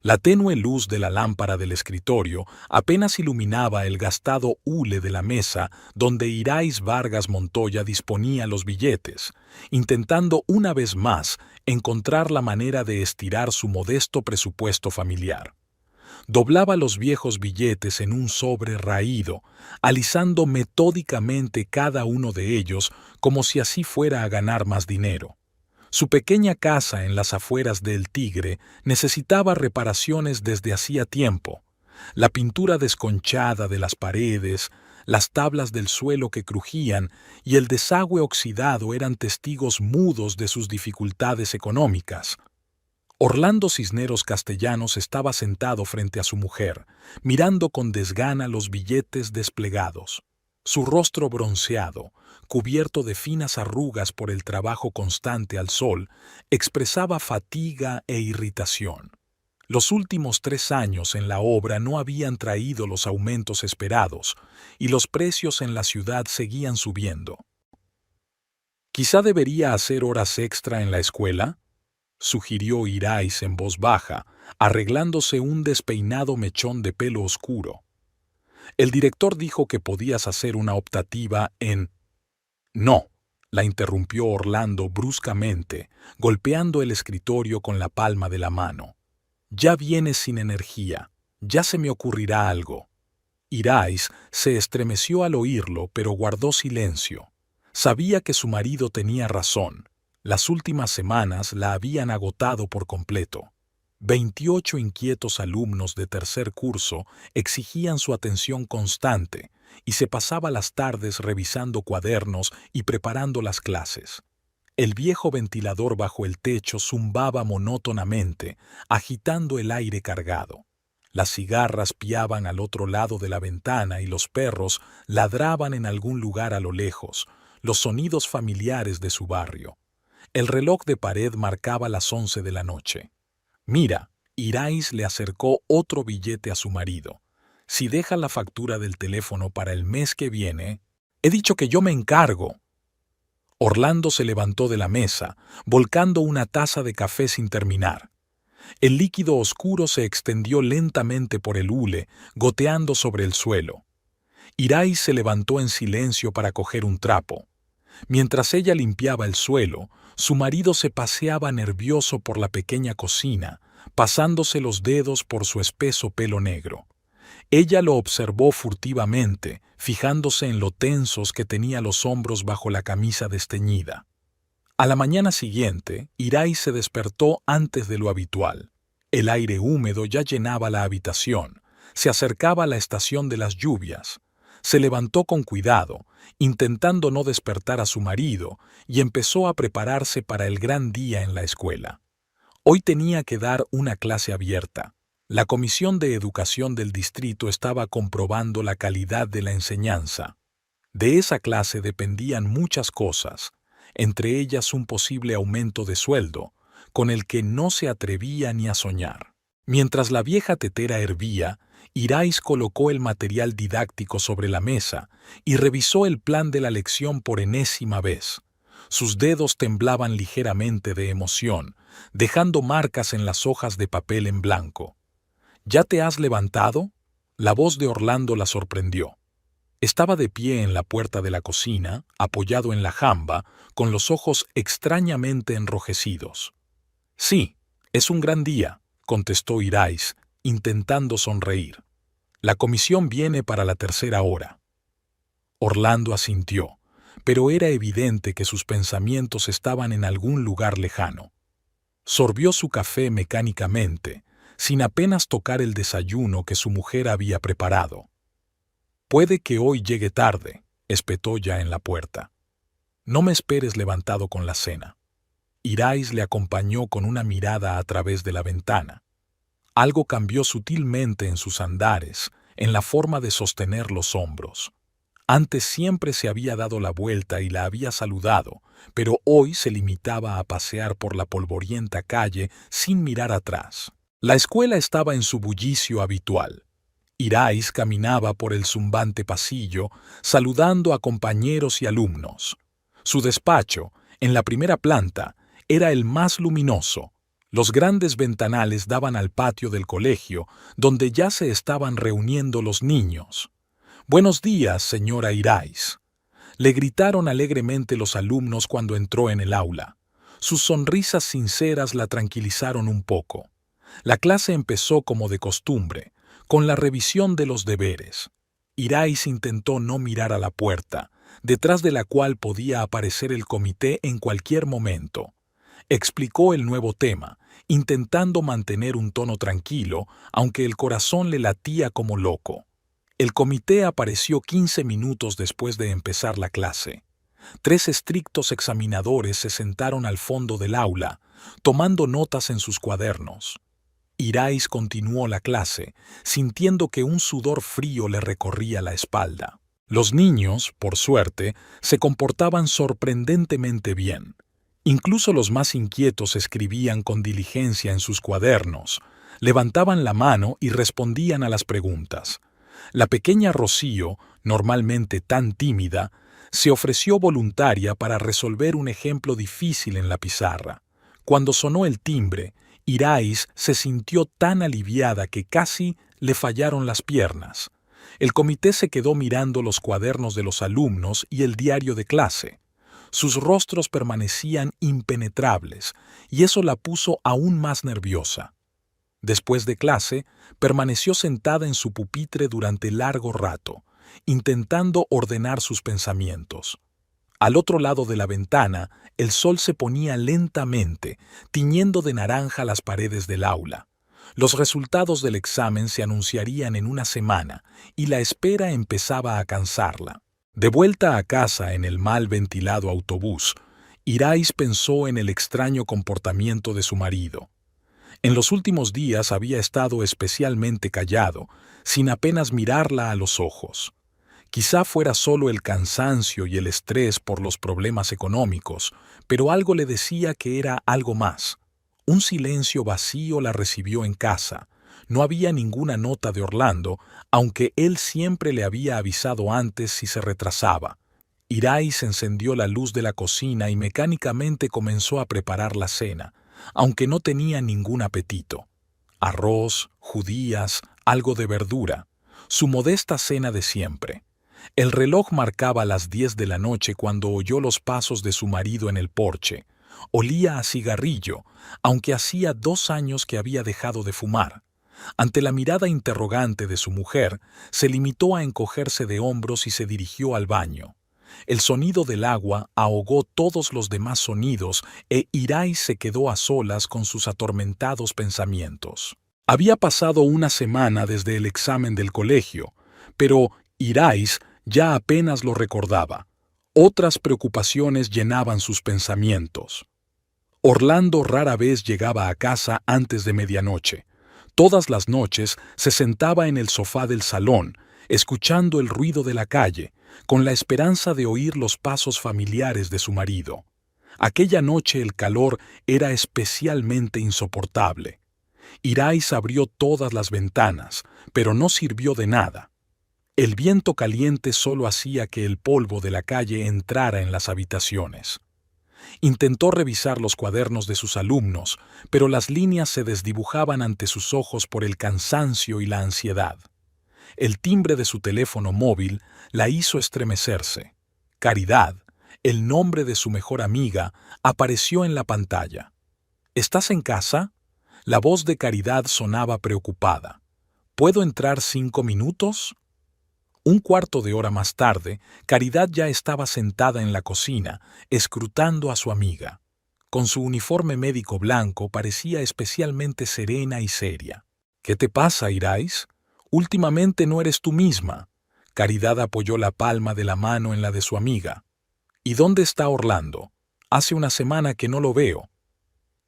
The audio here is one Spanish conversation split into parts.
La tenue luz de la lámpara del escritorio apenas iluminaba el gastado hule de la mesa donde Irais Vargas Montoya disponía los billetes, intentando una vez más encontrar la manera de estirar su modesto presupuesto familiar. Doblaba los viejos billetes en un sobre raído, alisando metódicamente cada uno de ellos como si así fuera a ganar más dinero. Su pequeña casa en las afueras de El Tigre necesitaba reparaciones desde hacía tiempo. La pintura desconchada de las paredes, las tablas del suelo que crujían y el desagüe oxidado eran testigos mudos de sus dificultades económicas. Orlando Cisneros Castellanos estaba sentado frente a su mujer, mirando con desgana los billetes desplegados. Su rostro bronceado, cubierto de finas arrugas por el trabajo constante al sol, expresaba fatiga e irritación. Los últimos 3 años en la obra no habían traído los aumentos esperados, y los precios en la ciudad seguían subiendo. «¿Quizá debería hacer horas extra en la escuela?», sugirió Irais en voz baja, arreglándose un despeinado mechón de pelo oscuro. El director dijo que podías hacer una optativa en... «No», la interrumpió Orlando bruscamente, golpeando el escritorio con la palma de la mano. «Ya vienes sin energía. Ya se me ocurrirá algo». Irais se estremeció al oírlo, pero guardó silencio. Sabía que su marido tenía razón. Las últimas semanas la habían agotado por completo. 28 inquietos alumnos de tercer curso exigían su atención constante y se pasaba las tardes revisando cuadernos y preparando las clases. El viejo ventilador bajo el techo zumbaba monótonamente, agitando el aire cargado. Las cigarras piaban al otro lado de la ventana y los perros ladraban en algún lugar a lo lejos, los sonidos familiares de su barrio. El reloj de pared marcaba las 11 de la noche. «Mira», Irais le acercó otro billete a su marido. «Si deja la factura del teléfono para el mes que viene...». «He dicho que yo me encargo». Orlando se levantó de la mesa, volcando una taza de café sin terminar. El líquido oscuro se extendió lentamente por el hule, goteando sobre el suelo. Irais se levantó en silencio para coger un trapo. Mientras ella limpiaba el suelo, su marido se paseaba nervioso por la pequeña cocina, pasándose los dedos por su espeso pelo negro. Ella lo observó furtivamente, fijándose en lo tensos que tenía los hombros bajo la camisa desteñida. A la mañana siguiente, Irais se despertó antes de lo habitual. El aire húmedo ya llenaba la habitación. Se acercaba la estación de las lluvias. Se levantó con cuidado, intentando no despertar a su marido, y empezó a prepararse para el gran día en la escuela. Hoy tenía que dar una clase abierta. La Comisión de Educación del distrito estaba comprobando la calidad de la enseñanza. De esa clase dependían muchas cosas, entre ellas un posible aumento de sueldo, con el que no se atrevía ni a soñar. Mientras la vieja tetera hervía, Irais colocó el material didáctico sobre la mesa y revisó el plan de la lección por enésima vez. Sus dedos temblaban ligeramente de emoción, dejando marcas en las hojas de papel en blanco. «¿Ya te has levantado?», la voz de Orlando la sorprendió. Estaba de pie en la puerta de la cocina, apoyado en la jamba, con los ojos extrañamente enrojecidos. «Sí, es un gran día», contestó Irais, intentando sonreír. «La comisión viene para la 3.ª hora». Orlando asintió, pero era evidente que sus pensamientos estaban en algún lugar lejano. Sorbió su café mecánicamente, sin apenas tocar el desayuno que su mujer había preparado. «Puede que hoy llegue tarde», espetó ya en la puerta. «No me esperes levantado con la cena». Irais le acompañó con una mirada a través de la ventana. Algo cambió sutilmente en sus andares, en la forma de sostener los hombros. Antes siempre se había dado la vuelta y la había saludado, pero hoy se limitaba a pasear por la polvorienta calle sin mirar atrás. La escuela estaba en su bullicio habitual. Irais caminaba por el zumbante pasillo, saludando a compañeros y alumnos. Su despacho, en la primera planta, era el más luminoso. Los grandes ventanales daban al patio del colegio, donde ya se estaban reuniendo los niños. «Buenos días, señora Irais», le gritaron alegremente los alumnos cuando entró en el aula. Sus sonrisas sinceras la tranquilizaron un poco. La clase empezó como de costumbre, con la revisión de los deberes. Irais intentó no mirar a la puerta, detrás de la cual podía aparecer el comité en cualquier momento. Explicó el nuevo tema, intentando mantener un tono tranquilo, aunque el corazón le latía como loco. El comité apareció 15 minutos después de empezar la clase. 3 estrictos examinadores se sentaron al fondo del aula, tomando notas en sus cuadernos. Irais continuó la clase, sintiendo que un sudor frío le recorría la espalda. Los niños, por suerte, se comportaban sorprendentemente bien. Incluso los más inquietos escribían con diligencia en sus cuadernos, levantaban la mano y respondían a las preguntas. La pequeña Rocío, normalmente tan tímida, se ofreció voluntaria para resolver un ejemplo difícil en la pizarra. Cuando sonó el timbre, Irais se sintió tan aliviada que casi le fallaron las piernas. El comité se quedó mirando los cuadernos de los alumnos y el diario de clase. Sus rostros permanecían impenetrables, y eso la puso aún más nerviosa. Después de clase, permaneció sentada en su pupitre durante largo rato, intentando ordenar sus pensamientos. Al otro lado de la ventana, el sol se ponía lentamente, tiñendo de naranja las paredes del aula. Los resultados del examen se anunciarían en una semana, y la espera empezaba a cansarla. De vuelta a casa en el mal ventilado autobús, Irais pensó en el extraño comportamiento de su marido. En los últimos días había estado especialmente callado, sin apenas mirarla a los ojos. Quizá fuera solo el cansancio y el estrés por los problemas económicos, pero algo le decía que era algo más. Un silencio vacío la recibió en casa. No había ninguna nota de Orlando, aunque él siempre le había avisado antes si se retrasaba. Irais encendió la luz de la cocina y mecánicamente comenzó a preparar la cena, aunque no tenía ningún apetito. Arroz, judías, algo de verdura, su modesta cena de siempre. El reloj marcaba las 10 de la noche cuando oyó los pasos de su marido en el porche. Olía a cigarrillo, aunque hacía 2 años que había dejado de fumar. Ante la mirada interrogante de su mujer, se limitó a encogerse de hombros y se dirigió al baño. El sonido del agua ahogó todos los demás sonidos e Irais se quedó a solas con sus atormentados pensamientos. Había pasado una semana desde el examen del colegio, pero Irais ya apenas lo recordaba. Otras preocupaciones llenaban sus pensamientos. Orlando rara vez llegaba a casa antes de medianoche. Todas las noches se sentaba en el sofá del salón, escuchando el ruido de la calle, con la esperanza de oír los pasos familiares de su marido. Aquella noche el calor era especialmente insoportable. Irais abrió todas las ventanas, pero no sirvió de nada. El viento caliente solo hacía que el polvo de la calle entrara en las habitaciones. Intentó revisar los cuadernos de sus alumnos, pero las líneas se desdibujaban ante sus ojos por el cansancio y la ansiedad. El timbre de su teléfono móvil la hizo estremecerse. Caridad, el nombre de su mejor amiga, apareció en la pantalla. ¿Estás en casa? La voz de Caridad sonaba preocupada. ¿Puedo entrar 5 minutos? Un cuarto de hora más tarde, Caridad ya estaba sentada en la cocina, escrutando a su amiga. Con su uniforme médico blanco parecía especialmente serena y seria. ¿Qué te pasa, Irais? Últimamente no eres tú misma. Caridad apoyó la palma de la mano en la de su amiga. ¿Y dónde está Orlando? Hace una semana que no lo veo.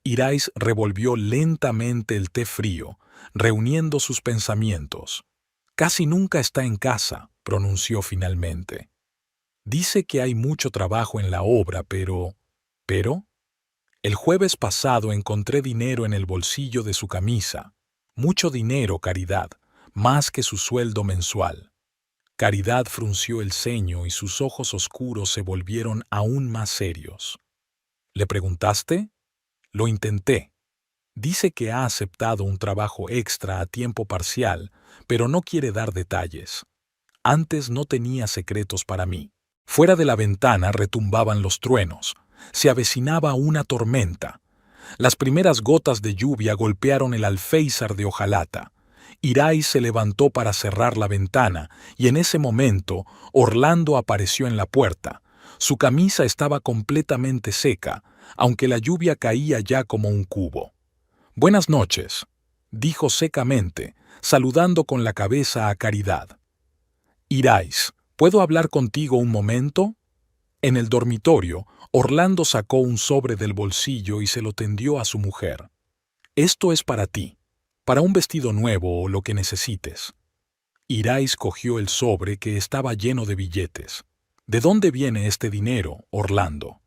Irais revolvió lentamente el té frío, reuniendo sus pensamientos. Casi nunca está en casa, pronunció finalmente. Dice que hay mucho trabajo en la obra, pero... ¿Pero? El jueves pasado encontré dinero en el bolsillo de su camisa. Mucho dinero, Caridad, más que su sueldo mensual. Caridad frunció el ceño y sus ojos oscuros se volvieron aún más serios. ¿Le preguntaste? Lo intenté. Dice que ha aceptado un trabajo extra a tiempo parcial, pero no quiere dar detalles. Antes no tenía secretos para mí. Fuera de la ventana retumbaban los truenos. Se avecinaba una tormenta. Las primeras gotas de lluvia golpearon el alféizar de hojalata. Irais se levantó para cerrar la ventana, y en ese momento Orlando apareció en la puerta. Su camisa estaba completamente seca, aunque la lluvia caía ya como un cubo. «Buenas noches», dijo secamente, saludando con la cabeza a Caridad. «Irais, ¿puedo hablar contigo un momento?» En el dormitorio, Orlando sacó un sobre del bolsillo y se lo tendió a su mujer. «Esto es para ti, para un vestido nuevo o lo que necesites». Irais cogió el sobre que estaba lleno de billetes. «¿De dónde viene este dinero, Orlando?»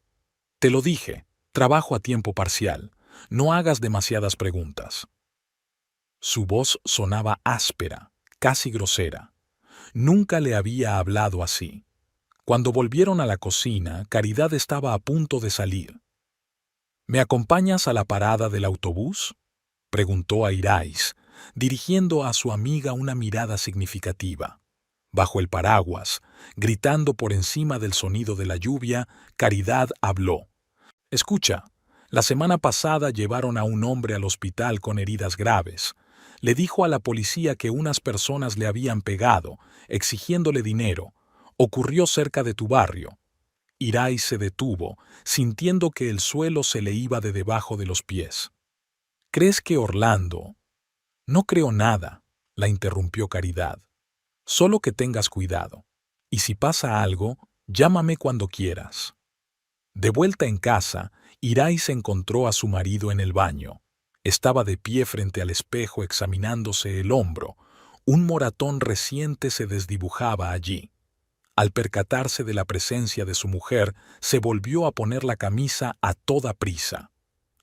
«Te lo dije, trabajo a tiempo parcial. No hagas demasiadas preguntas». Su voz sonaba áspera, casi grosera. Nunca le había hablado así. Cuando volvieron a la cocina, Caridad estaba a punto de salir. «¿Me acompañas a la parada del autobús?», preguntó a Irais, dirigiendo a su amiga una mirada significativa. Bajo el paraguas, gritando por encima del sonido de la lluvia, Caridad habló. «Escucha, la semana pasada llevaron a un hombre al hospital con heridas graves. Le dijo a la policía que unas personas le habían pegado, exigiéndole dinero. Ocurrió cerca de tu barrio». Irais se detuvo, sintiendo que el suelo se le iba de debajo de los pies. «¿Crees que Orlando...?» «No creo nada», la interrumpió Caridad. «Solo que tengas cuidado. Y si pasa algo, llámame cuando quieras». De vuelta en casa, Irais encontró a su marido en el baño. Estaba de pie frente al espejo examinándose el hombro. Un moratón reciente se desdibujaba allí. Al percatarse de la presencia de su mujer, se volvió a poner la camisa a toda prisa.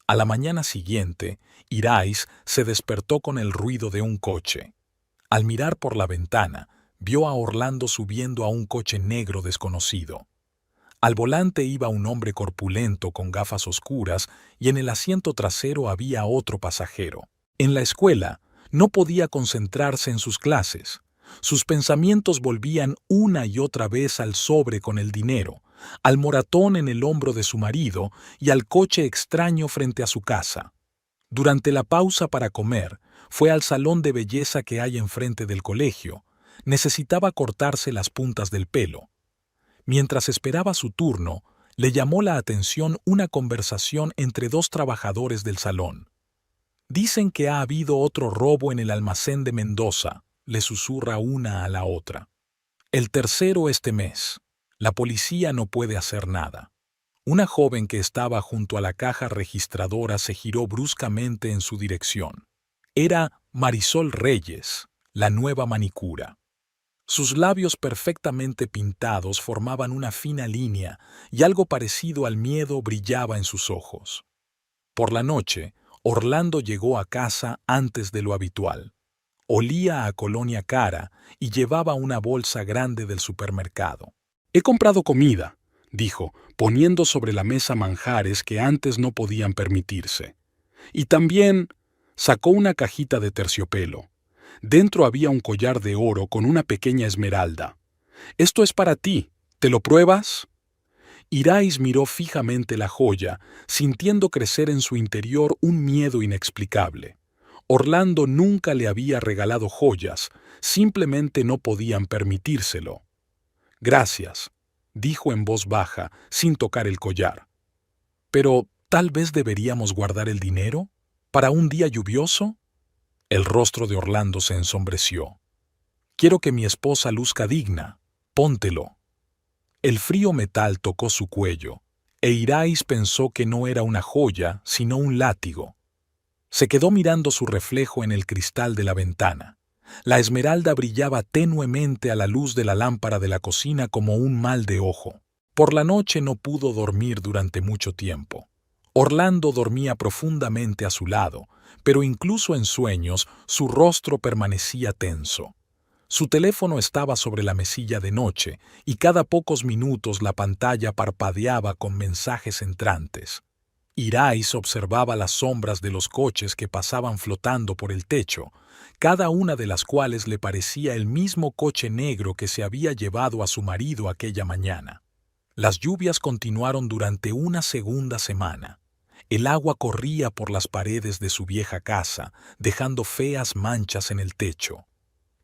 A la mañana siguiente, Irais se despertó con el ruido de un coche. Al mirar por la ventana, vio a Orlando subiendo a un coche negro desconocido. Al volante iba un hombre corpulento con gafas oscuras y en el asiento trasero había otro pasajero. En la escuela, no podía concentrarse en sus clases. Sus pensamientos volvían una y otra vez al sobre con el dinero, al moratón en el hombro de su marido y al coche extraño frente a su casa. Durante la pausa para comer, fue al salón de belleza que hay enfrente del colegio. Necesitaba cortarse las puntas del pelo. Mientras esperaba su turno, le llamó la atención una conversación entre dos trabajadores del salón. «Dicen que ha habido otro robo en el almacén de Mendoza», le susurra una a la otra. «El tercero este mes. La policía no puede hacer nada». Una joven que estaba junto a la caja registradora se giró bruscamente en su dirección. Era Marisol Reyes, la nueva manicura. Sus labios perfectamente pintados formaban una fina línea y algo parecido al miedo brillaba en sus ojos. Por la noche, Orlando llegó a casa antes de lo habitual. Olía a colonia cara y llevaba una bolsa grande del supermercado. «He comprado comida», dijo, poniendo sobre la mesa manjares que antes no podían permitirse. «Y también...» sacó una cajita de terciopelo. Dentro había un collar de oro con una pequeña esmeralda. «Esto es para ti. ¿Te lo pruebas?» Irais miró fijamente la joya, sintiendo crecer en su interior un miedo inexplicable. Orlando nunca le había regalado joyas, simplemente no podían permitírselo. «Gracias», dijo en voz baja, sin tocar el collar. «Pero tal vez deberíamos guardar el dinero para un día lluvioso». El rostro de Orlando se ensombreció. «Quiero que mi esposa luzca digna. Póntelo». El frío metal tocó su cuello, e Irais pensó que no era una joya, sino un látigo. Se quedó mirando su reflejo en el cristal de la ventana. La esmeralda brillaba tenuemente a la luz de la lámpara de la cocina como un mal de ojo. Por la noche no pudo dormir durante mucho tiempo. Orlando dormía profundamente a su lado, pero incluso en sueños su rostro permanecía tenso. Su teléfono estaba sobre la mesilla de noche y cada pocos minutos la pantalla parpadeaba con mensajes entrantes. Irais observaba las sombras de los coches que pasaban flotando por el techo, cada una de las cuales le parecía el mismo coche negro que se había llevado a su marido aquella mañana. Las lluvias continuaron durante una segunda semana. El agua corría por las paredes de su vieja casa, dejando feas manchas en el techo.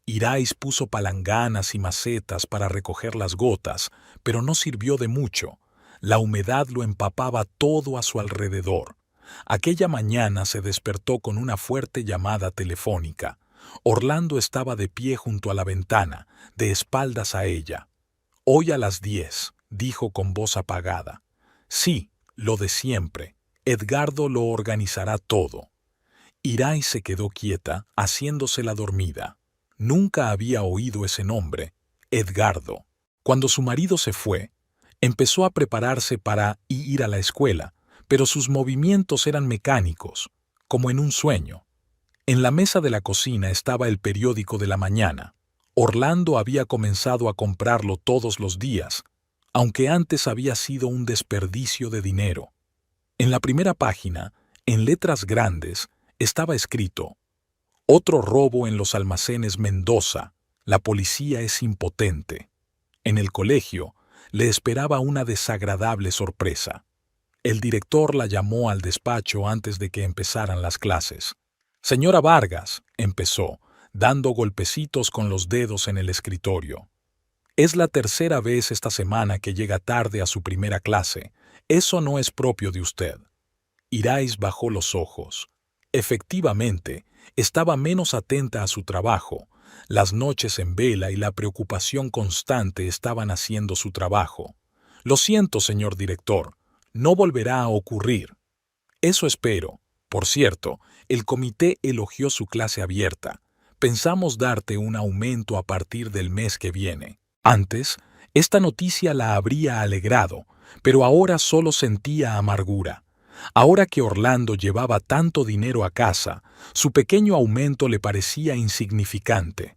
Irais puso palanganas y macetas para recoger las gotas, pero no sirvió de mucho. La humedad lo empapaba todo a su alrededor. Aquella mañana se despertó con una fuerte llamada telefónica. Orlando estaba de pie junto a la ventana, de espaldas a ella. «Hoy a las 10», dijo con voz apagada. «Sí, lo de siempre. Edgardo lo organizará todo». Irais se quedó quieta, haciéndose la dormida. Nunca había oído ese nombre, Edgardo. Cuando su marido se fue, empezó a prepararse para ir a la escuela, pero sus movimientos eran mecánicos, como en un sueño. En la mesa de la cocina estaba el periódico de la mañana. Orlando había comenzado a comprarlo todos los días, aunque antes había sido un desperdicio de dinero. En la primera página, en letras grandes, estaba escrito: «Otro robo en los almacenes Mendoza. La policía es impotente». En el colegio, le esperaba una desagradable sorpresa. El director la llamó al despacho antes de que empezaran las clases. «Señora Vargas», empezó, dando golpecitos con los dedos en el escritorio. «Es la tercera vez esta semana que llega tarde a su primera clase. Eso no es propio de usted». Irais bajó los ojos. Efectivamente, estaba menos atenta a su trabajo. Las noches en vela y la preocupación constante estaban haciendo su trabajo. «Lo siento, señor director, no volverá a ocurrir». «Eso espero. Por cierto, el comité elogió su clase abierta. Pensamos darte un aumento a partir del mes que viene». Antes, esta noticia la habría alegrado, pero ahora solo sentía amargura. Ahora que Orlando llevaba tanto dinero a casa, su pequeño aumento le parecía insignificante.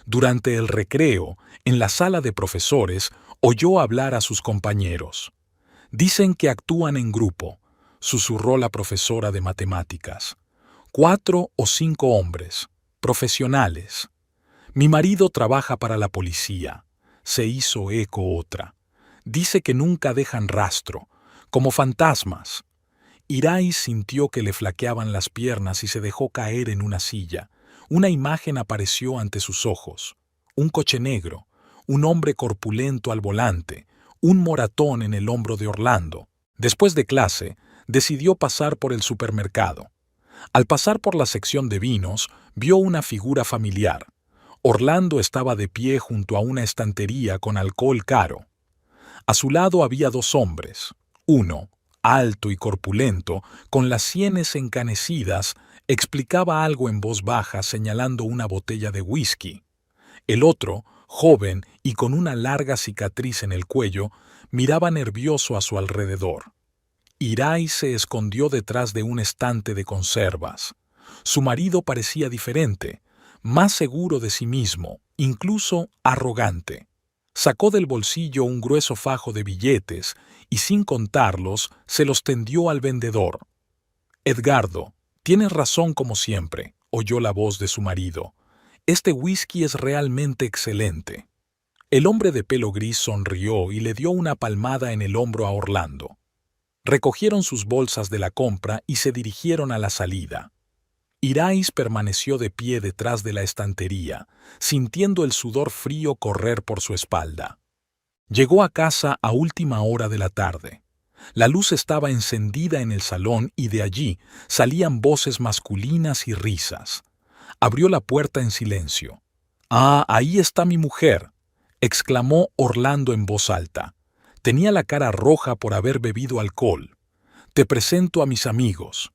Durante el recreo, en la sala de profesores, oyó hablar a sus compañeros. «Dicen que actúan en grupo», susurró la profesora de matemáticas. «4 o 5 hombres, profesionales. Mi marido trabaja para la policía», se hizo eco otra. «Dice que nunca dejan rastro, como fantasmas». Irais sintió que le flaqueaban las piernas y se dejó caer en una silla. Una imagen apareció ante sus ojos. Un coche negro, un hombre corpulento al volante, un moratón en el hombro de Orlando. Después de clase, decidió pasar por el supermercado. Al pasar por la sección de vinos, vio una figura familiar. Orlando estaba de pie junto a una estantería con alcohol caro. A su lado había 2 hombres. Uno, alto y corpulento, con las sienes encanecidas, explicaba algo en voz baja señalando una botella de whisky. El otro, joven y con una larga cicatriz en el cuello, miraba nervioso a su alrededor. Irais se escondió detrás de un estante de conservas. Su marido parecía diferente, más seguro de sí mismo, incluso arrogante. Sacó del bolsillo un grueso fajo de billetes y, sin contarlos, se los tendió al vendedor. «Edgardo, tienes razón como siempre», oyó la voz de su marido. «Este whisky es realmente excelente». El hombre de pelo gris sonrió y le dio una palmada en el hombro a Orlando. Recogieron sus bolsas de la compra y se dirigieron a la salida. Irais permaneció de pie detrás de la estantería, sintiendo el sudor frío correr por su espalda. Llegó a casa a última hora de la tarde. La luz estaba encendida en el salón y de allí salían voces masculinas y risas. Abrió la puerta en silencio. «Ah, ahí está mi mujer», exclamó Orlando en voz alta. Tenía la cara roja por haber bebido alcohol. «Te presento a mis amigos».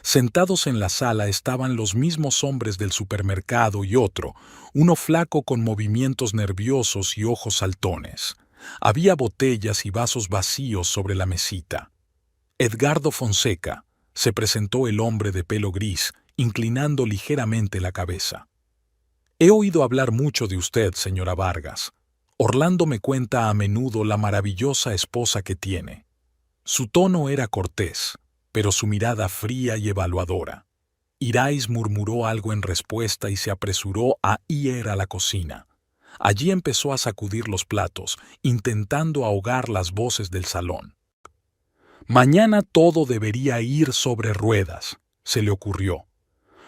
Sentados en la sala estaban los mismos hombres del supermercado y otro, uno flaco con movimientos nerviosos y ojos saltones. Había botellas y vasos vacíos sobre la mesita. «Edgardo Fonseca», se presentó el hombre de pelo gris, inclinando ligeramente la cabeza. «He oído hablar mucho de usted, señora Vargas. Orlando me cuenta a menudo la maravillosa esposa que tiene». Su tono era cortés. pero su mirada fría y evaluadora. Irais murmuró algo en respuesta y se apresuró a ir a la cocina. Allí empezó a sacudir los platos, intentando ahogar las voces del salón. Mañana todo debería ir sobre ruedas, se le ocurrió.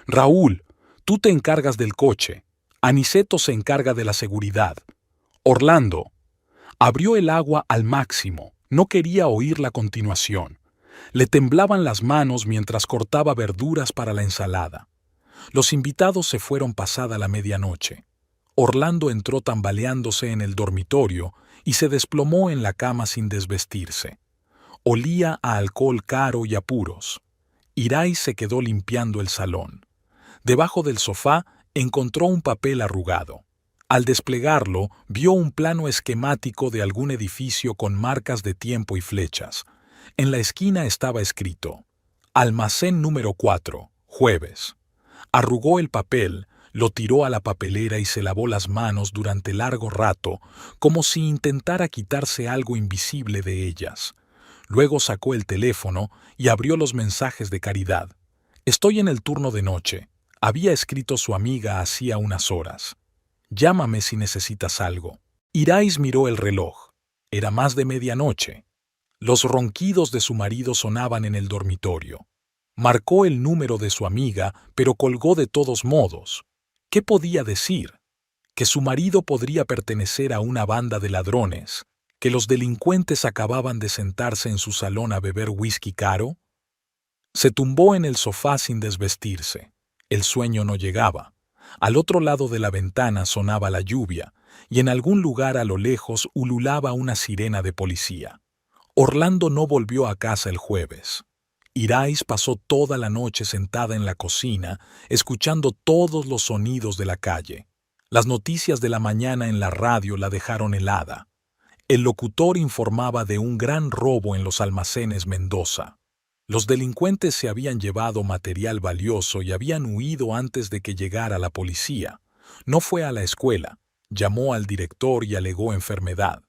Raúl, tú te encargas del coche. Aniceto se encarga de la seguridad. Orlando. Abrió el agua al máximo. No quería oír la continuación. Le temblaban las manos mientras cortaba verduras para la ensalada. Los invitados se fueron pasada la medianoche. Orlando entró tambaleándose en el dormitorio y se desplomó en la cama sin desvestirse. Olía a alcohol caro y apuros. Irais se quedó limpiando el salón. Debajo del sofá encontró un papel arrugado. Al desplegarlo, vio un plano esquemático de algún edificio con marcas de tiempo y flechas. En la esquina estaba escrito: Almacén número 4, jueves. Arrugó el papel, lo tiró a la papelera y se lavó las manos durante largo rato, como si intentara quitarse algo invisible de ellas. Luego sacó el teléfono y abrió los mensajes de Caridad. Estoy en el turno de noche. Había escrito su amiga hacía unas horas. Llámame si necesitas algo. Irais miró el reloj. Era más de medianoche. Los ronquidos de su marido sonaban en el dormitorio. Marcó el número de su amiga, pero colgó de todos modos. ¿Qué podía decir? Que su marido podría pertenecer a una banda de ladrones, que los delincuentes acababan de sentarse en su salón a beber whisky caro. Se tumbó en el sofá sin desvestirse. El sueño no llegaba. Al otro lado de la ventana sonaba la lluvia, y en algún lugar a lo lejos ululaba una sirena de policía. Orlando no volvió a casa el jueves. Irais pasó toda la noche sentada en la cocina, escuchando todos los sonidos de la calle. Las noticias de la mañana en la radio la dejaron helada. El locutor informaba de un gran robo en los almacenes Mendoza. Los delincuentes se habían llevado material valioso y habían huido antes de que llegara la policía. No fue a la escuela. Llamó al director y alegó enfermedad.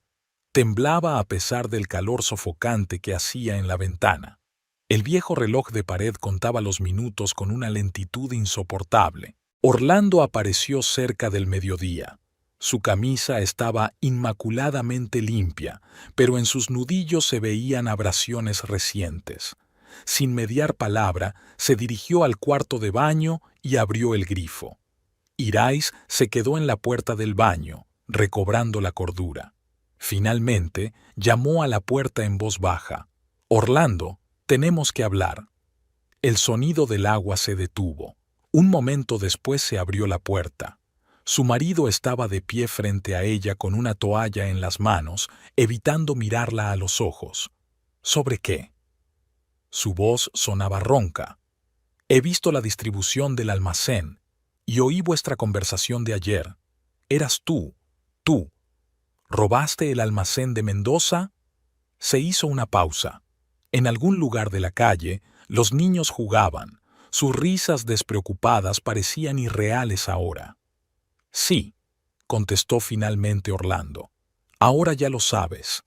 Temblaba a pesar del calor sofocante que hacía en la ventana. El viejo reloj de pared contaba los minutos con una lentitud insoportable. Orlando apareció cerca del mediodía. Su camisa estaba inmaculadamente limpia, pero en sus nudillos se veían abrasiones recientes. Sin mediar palabra, se dirigió al cuarto de baño y abrió el grifo. Irais se quedó en la puerta del baño, recobrando la cordura. Finalmente, llamó a la puerta en voz baja. «Orlando, tenemos que hablar». El sonido del agua se detuvo. Un momento después se abrió la puerta. Su marido estaba de pie frente a ella con una toalla en las manos, evitando mirarla a los ojos. ¿Sobre qué? Su voz sonaba ronca. «He visto la distribución del almacén y oí vuestra conversación de ayer. Eras tú. ¿Robaste el almacén de Mendoza?» Se hizo una pausa. En algún lugar de la calle, los niños jugaban. Sus risas despreocupadas parecían irreales ahora. «Sí», contestó finalmente Orlando. «Ahora ya lo sabes».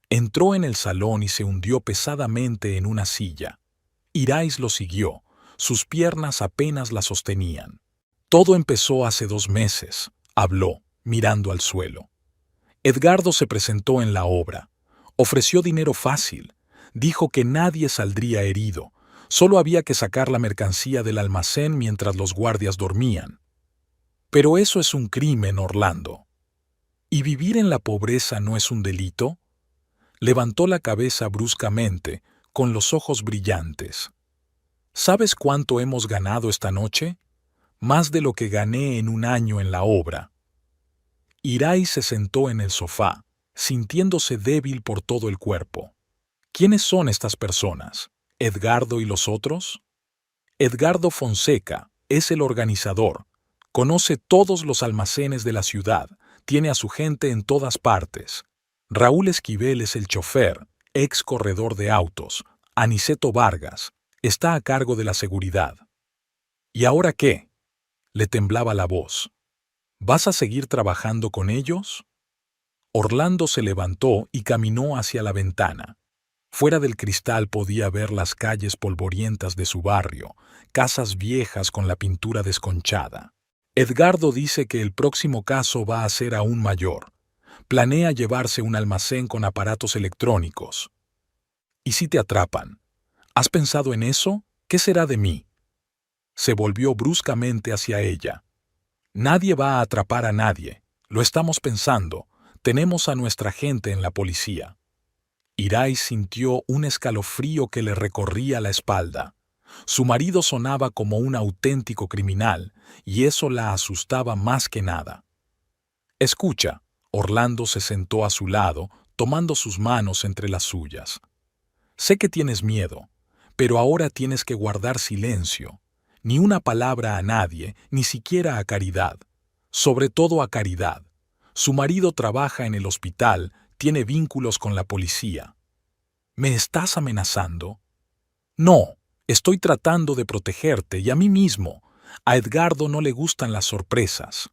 Entró en el salón y se hundió pesadamente en una silla. Irais lo siguió. Sus piernas apenas la sostenían. «Todo empezó hace 2 meses», habló, mirando al suelo. Edgardo se presentó en la obra. Ofreció dinero fácil. Dijo que nadie saldría herido. Solo había que sacar la mercancía del almacén mientras los guardias dormían. «Pero eso es un crimen, Orlando». «¿Y vivir en la pobreza no es un delito?». Levantó la cabeza bruscamente, con los ojos brillantes. «¿Sabes cuánto hemos ganado esta noche? Más de lo que gané en un año en la obra». Irais se sentó en el sofá, sintiéndose débil por todo el cuerpo. «¿Quiénes son estas personas? ¿Edgardo y los otros?» «Edgardo Fonseca es el organizador. Conoce todos los almacenes de la ciudad, tiene a su gente en todas partes. Raúl Esquivel es el chofer, ex corredor de autos. Aniceto Vargas está a cargo de la seguridad». «¿Y ahora qué?». Le temblaba la voz. «¿Vas a seguir trabajando con ellos?». Orlando se levantó y caminó hacia la ventana. Fuera del cristal podía ver las calles polvorientas de su barrio, casas viejas con la pintura desconchada. Edgardo dice que el próximo caso va a ser aún mayor. Planea llevarse un almacén con aparatos electrónicos. ¿Y si te atrapan? ¿Has pensado en eso? ¿Qué será de mí? Se volvió bruscamente hacia ella. Nadie va a atrapar a nadie. Lo estamos pensando. Tenemos a nuestra gente en la policía. Irais sintió un escalofrío que le recorría la espalda. Su marido sonaba como un auténtico criminal, y eso la asustaba más que nada. Escucha, Orlando se sentó a su lado, tomando sus manos entre las suyas. Sé que tienes miedo, pero ahora tienes que guardar silencio. Ni una palabra a nadie, ni siquiera a Caridad. Sobre todo a Caridad. Su marido trabaja en el hospital, tiene vínculos con la policía. ¿Me estás amenazando? No, estoy tratando de protegerte y a mí mismo. A Edgardo no le gustan las sorpresas.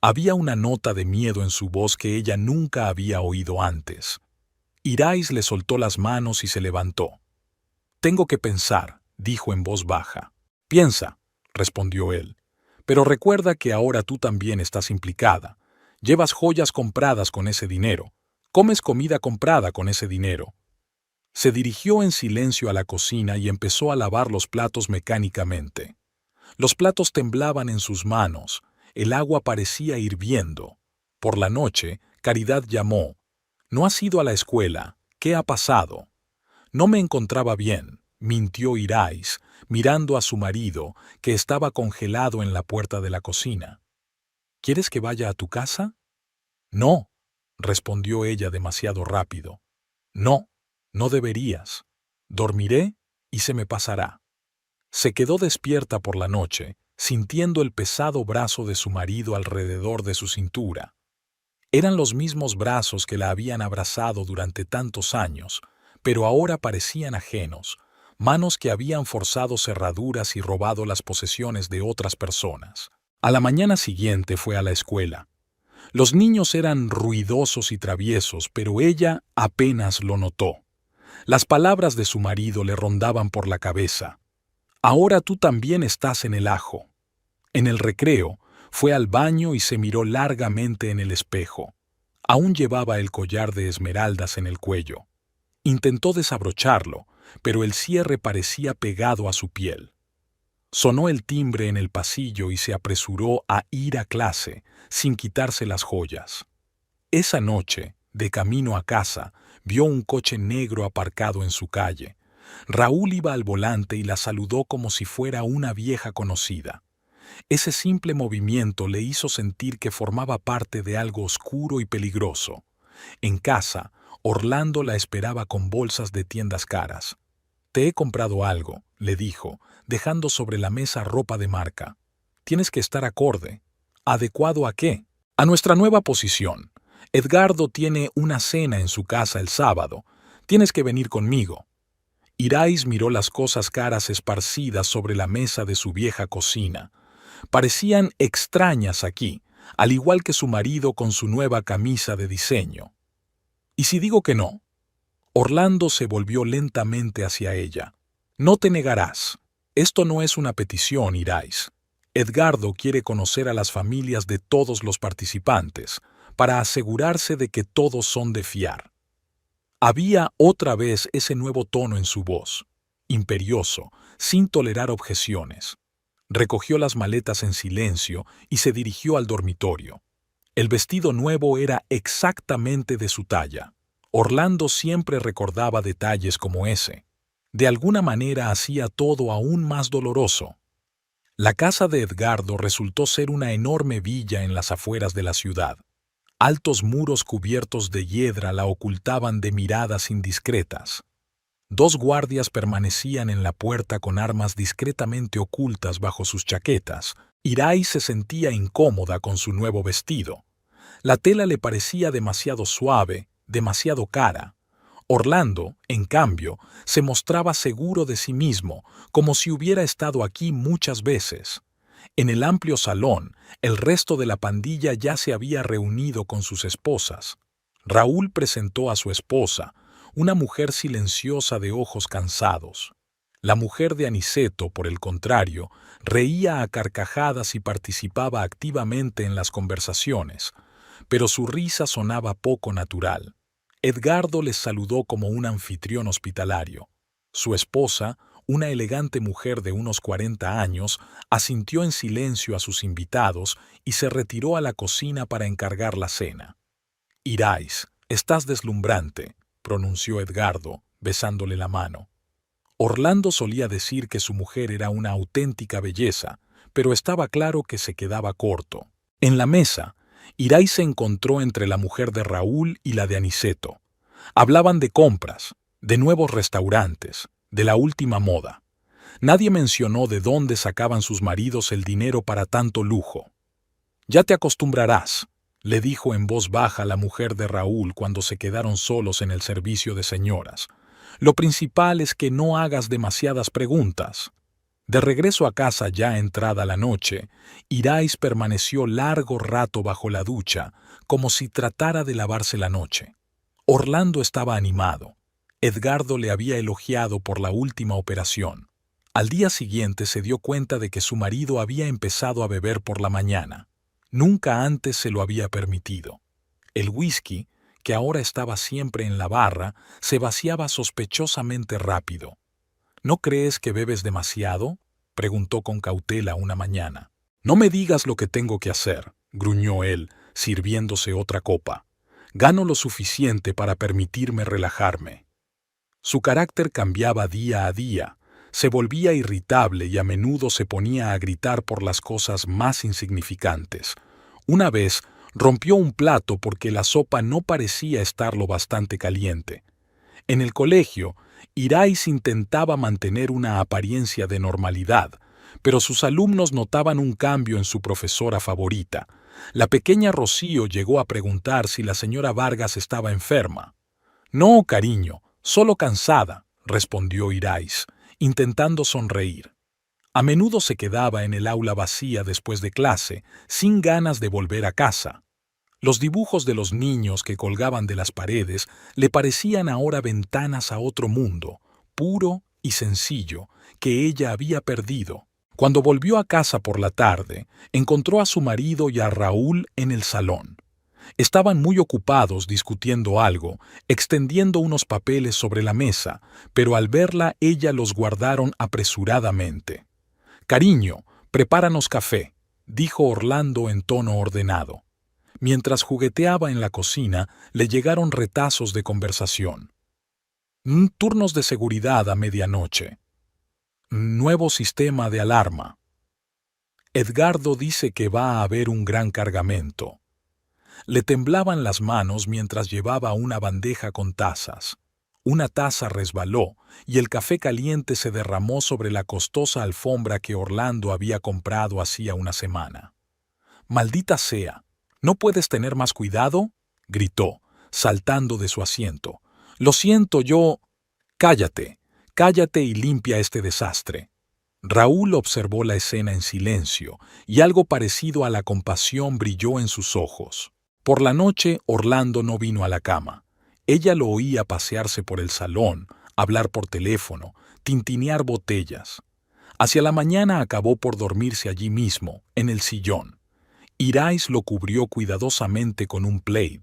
Había una nota de miedo en su voz que ella nunca había oído antes. Irais le soltó las manos y se levantó. Tengo que pensar, dijo en voz baja. Piensa, respondió él. Pero recuerda que ahora tú también estás implicada. Llevas joyas compradas con ese dinero. Comes comida comprada con ese dinero. Se dirigió en silencio a la cocina y empezó a lavar los platos mecánicamente. Los platos temblaban en sus manos, el agua parecía hirviendo. Por la noche, Caridad llamó. «¿No has ido a la escuela? ¿Qué ha pasado?» «No me encontraba bien», mintió Irais, mirando a su marido, que estaba congelado en la puerta de la cocina. «¿Quieres que vaya a tu casa?» «No», respondió ella demasiado rápido. «No, no deberías. Dormiré y se me pasará». Se quedó despierta por la noche, sintiendo el pesado brazo de su marido alrededor de su cintura. Eran los mismos brazos que la habían abrazado durante tantos años, pero ahora parecían ajenos, manos que habían forzado cerraduras y robado las posesiones de otras personas. A la mañana siguiente fue a la escuela. Los niños eran ruidosos y traviesos, pero ella apenas lo notó. Las palabras de su marido le rondaban por la cabeza. «Ahora tú también estás en el ajo». En el recreo, fue al baño y se miró largamente en el espejo. Aún llevaba el collar de esmeraldas en el cuello. Intentó desabrocharlo, pero el cierre parecía pegado a su piel. Sonó el timbre en el pasillo y se apresuró a ir a clase, sin quitarse las joyas. Esa noche, de camino a casa, vio un coche negro aparcado en su calle. Raúl iba al volante y la saludó como si fuera una vieja conocida. Ese simple movimiento le hizo sentir que formaba parte de algo oscuro y peligroso. En casa, Orlando la esperaba con bolsas de tiendas caras. «Te he comprado algo», le dijo, dejando sobre la mesa ropa de marca. «Tienes que estar acorde». «¿Adecuado a qué?» «A nuestra nueva posición. Edgardo tiene una cena en su casa el sábado. Tienes que venir conmigo». Irais miró las cosas caras esparcidas sobre la mesa de su vieja cocina. Parecían extrañas aquí, al igual que su marido con su nueva camisa de diseño. ¿Y si digo que no? Orlando se volvió lentamente hacia ella. «No te negarás. Esto no es una petición, Irais. Edgardo quiere conocer a las familias de todos los participantes, para asegurarse de que todos son de fiar». Había otra vez ese nuevo tono en su voz, imperioso, sin tolerar objeciones. Recogió las maletas en silencio y se dirigió al dormitorio. El vestido nuevo era exactamente de su talla. Orlando siempre recordaba detalles como ese. De alguna manera hacía todo aún más doloroso. La casa de Edgardo resultó ser una enorme villa en las afueras de la ciudad. Altos muros cubiertos de hiedra la ocultaban de miradas indiscretas. 2 guardias permanecían en la puerta con armas discretamente ocultas bajo sus chaquetas. Irais se sentía incómoda con su nuevo vestido. La tela le parecía demasiado suave, demasiado cara. Orlando, en cambio, se mostraba seguro de sí mismo, como si hubiera estado aquí muchas veces. En el amplio salón, el resto de la pandilla ya se había reunido con sus esposas. Raúl presentó a su esposa, una mujer silenciosa de ojos cansados. La mujer de Aniceto, por el contrario, reía a carcajadas y participaba activamente en las conversaciones, pero su risa sonaba poco natural. Edgardo les saludó como un anfitrión hospitalario. Su esposa, una elegante mujer de unos 40 años, asintió en silencio a sus invitados y se retiró a la cocina para encargar la cena. «Irais, estás deslumbrante», pronunció Edgardo, besándole la mano. Orlando solía decir que su mujer era una auténtica belleza, pero estaba claro que se quedaba corto. En la mesa, Irais se encontró entre la mujer de Raúl y la de Aniceto. Hablaban de compras, de nuevos restaurantes, de la última moda. Nadie mencionó de dónde sacaban sus maridos el dinero para tanto lujo. «Ya te acostumbrarás», le dijo en voz baja la mujer de Raúl cuando se quedaron solos en el servicio de señoras. «Lo principal es que no hagas demasiadas preguntas». De regreso a casa ya entrada la noche, Irais permaneció largo rato bajo la ducha, como si tratara de lavarse la noche. Orlando estaba animado. Edgardo le había elogiado por la última operación. Al día siguiente se dio cuenta de que su marido había empezado a beber por la mañana. Nunca antes se lo había permitido. El whisky, que ahora estaba siempre en la barra, se vaciaba sospechosamente rápido. «¿No crees que bebes demasiado?», preguntó con cautela una mañana. «No me digas lo que tengo que hacer», gruñó él, sirviéndose otra copa. «Gano lo suficiente para permitirme relajarme». Su carácter cambiaba día a día. Se volvía irritable y a menudo se ponía a gritar por las cosas más insignificantes. Una vez rompió un plato porque la sopa no parecía estar lo bastante caliente. En el colegio, Irais intentaba mantener una apariencia de normalidad, pero sus alumnos notaban un cambio en su profesora favorita. La pequeña Rocío llegó a preguntar si la señora Vargas estaba enferma. «No, cariño, solo cansada», respondió Irais, intentando sonreír. A menudo se quedaba en el aula vacía después de clase, sin ganas de volver a casa. Los dibujos de los niños que colgaban de las paredes le parecían ahora ventanas a otro mundo, puro y sencillo, que ella había perdido. Cuando volvió a casa por la tarde, encontró a su marido y a Raúl en el salón. Estaban muy ocupados discutiendo algo, extendiendo unos papeles sobre la mesa, pero al verla ella los guardaron apresuradamente. «Cariño, prepáranos café», dijo Orlando en tono ordenado. Mientras jugueteaba en la cocina, le llegaron retazos de conversación. «Turnos de seguridad a medianoche. Nuevo sistema de alarma. Edgardo dice que va a haber un gran cargamento». Le temblaban las manos mientras llevaba una bandeja con tazas. Una taza resbaló y el café caliente se derramó sobre la costosa alfombra que Orlando había comprado hacía una semana. «Maldita sea, ¿no puedes tener más cuidado?», gritó, saltando de su asiento. «Lo siento, yo...». «Cállate, cállate y limpia este desastre». Raúl observó la escena en silencio y algo parecido a la compasión brilló en sus ojos. Por la noche, Orlando no vino a la cama. Ella lo oía pasearse por el salón, hablar por teléfono, tintinear botellas. Hacia la mañana acabó por dormirse allí mismo, en el sillón. Irais lo cubrió cuidadosamente con un plaid.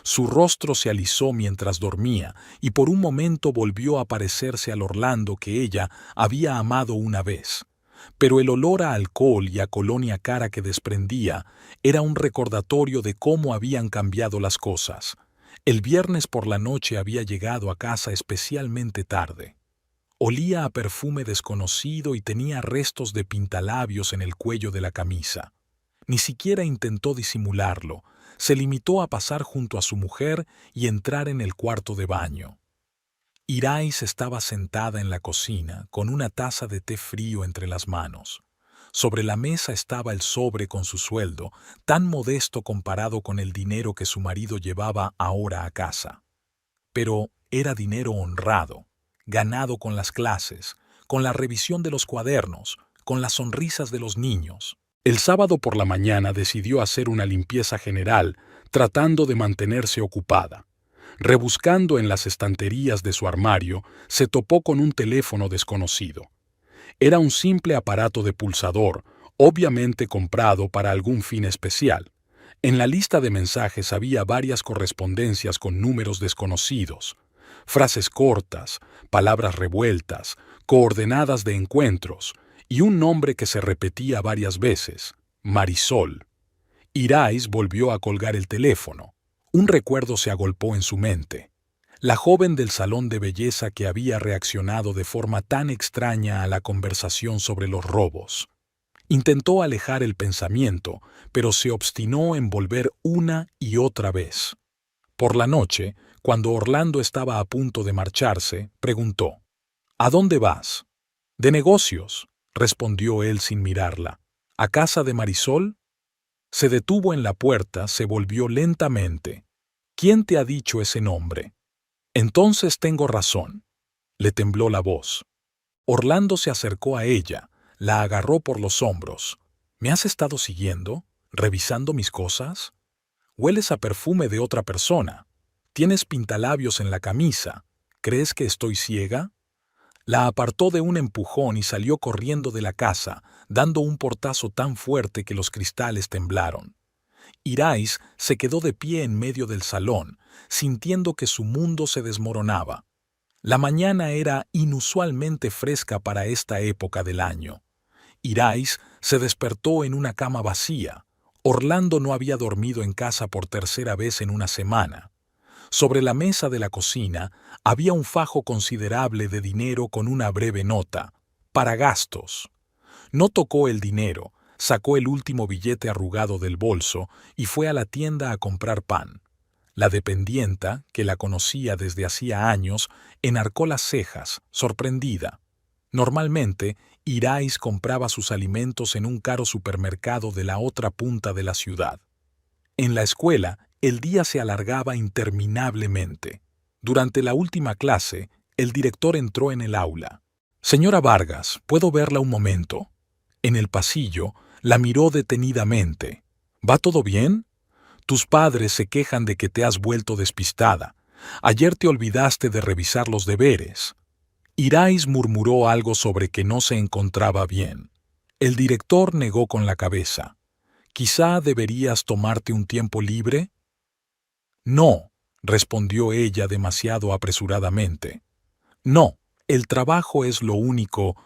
Su rostro se alisó mientras dormía y por un momento volvió a parecerse al Orlando que ella había amado una vez. Pero el olor a alcohol y a colonia cara que desprendía era un recordatorio de cómo habían cambiado las cosas. El viernes por la noche había llegado a casa especialmente tarde. Olía a perfume desconocido y tenía restos de pintalabios en el cuello de la camisa. Ni siquiera intentó disimularlo, se limitó a pasar junto a su mujer y entrar en el cuarto de baño. Irais estaba sentada en la cocina con una taza de té frío entre las manos. Sobre la mesa estaba el sobre con su sueldo, tan modesto comparado con el dinero que su marido llevaba ahora a casa. Pero era dinero honrado, ganado con las clases, con la revisión de los cuadernos, con las sonrisas de los niños. El sábado por la mañana decidió hacer una limpieza general, tratando de mantenerse ocupada. Rebuscando en las estanterías de su armario, se topó con un teléfono desconocido. Era un simple aparato de pulsador, obviamente comprado para algún fin especial. En la lista de mensajes había varias correspondencias con números desconocidos, frases cortas, palabras revueltas, coordenadas de encuentros y un nombre que se repetía varias veces: Marisol. Irais volvió a colgar el teléfono. Un recuerdo se agolpó en su mente. La joven del salón de belleza que había reaccionado de forma tan extraña a la conversación sobre los robos. Intentó alejar el pensamiento, pero se obstinó en volver una y otra vez. Por la noche, cuando Orlando estaba a punto de marcharse, preguntó: ¿A dónde vas? De negocios, respondió él sin mirarla. ¿A casa de Marisol? Se detuvo en la puerta, se volvió lentamente. ¿Quién te ha dicho ese nombre? Entonces tengo razón. Le tembló la voz. Orlando se acercó a ella, la agarró por los hombros. ¿Me has estado siguiendo? ¿Revisando mis cosas? Hueles a perfume de otra persona. Tienes pintalabios en la camisa. ¿Crees que estoy ciega? La apartó de un empujón y salió corriendo de la casa, dando un portazo tan fuerte que los cristales temblaron. Irais se quedó de pie en medio del salón, sintiendo que su mundo se desmoronaba. La mañana era inusualmente fresca para esta época del año. Irais se despertó en una cama vacía. Orlando no había dormido en casa por tercera vez en una semana. Sobre la mesa de la cocina había un fajo considerable de dinero con una breve nota: para gastos. No tocó el dinero, sacó el último billete arrugado del bolso y fue a la tienda a comprar pan. La dependienta, que la conocía desde hacía años, enarcó las cejas, sorprendida. Normalmente, Irais compraba sus alimentos en un caro supermercado de la otra punta de la ciudad. En la escuela, el día se alargaba interminablemente. Durante la última clase, el director entró en el aula. «Señora Vargas, ¿puedo verla un momento?» En el pasillo, la miró detenidamente. «¿Va todo bien? Tus padres se quejan de que te has vuelto despistada. Ayer te olvidaste de revisar los deberes». Irais murmuró algo sobre que no se encontraba bien. El director negó con la cabeza. «¿Quizá deberías tomarte un tiempo libre?» «No», respondió ella demasiado apresuradamente. «No, el trabajo es lo único.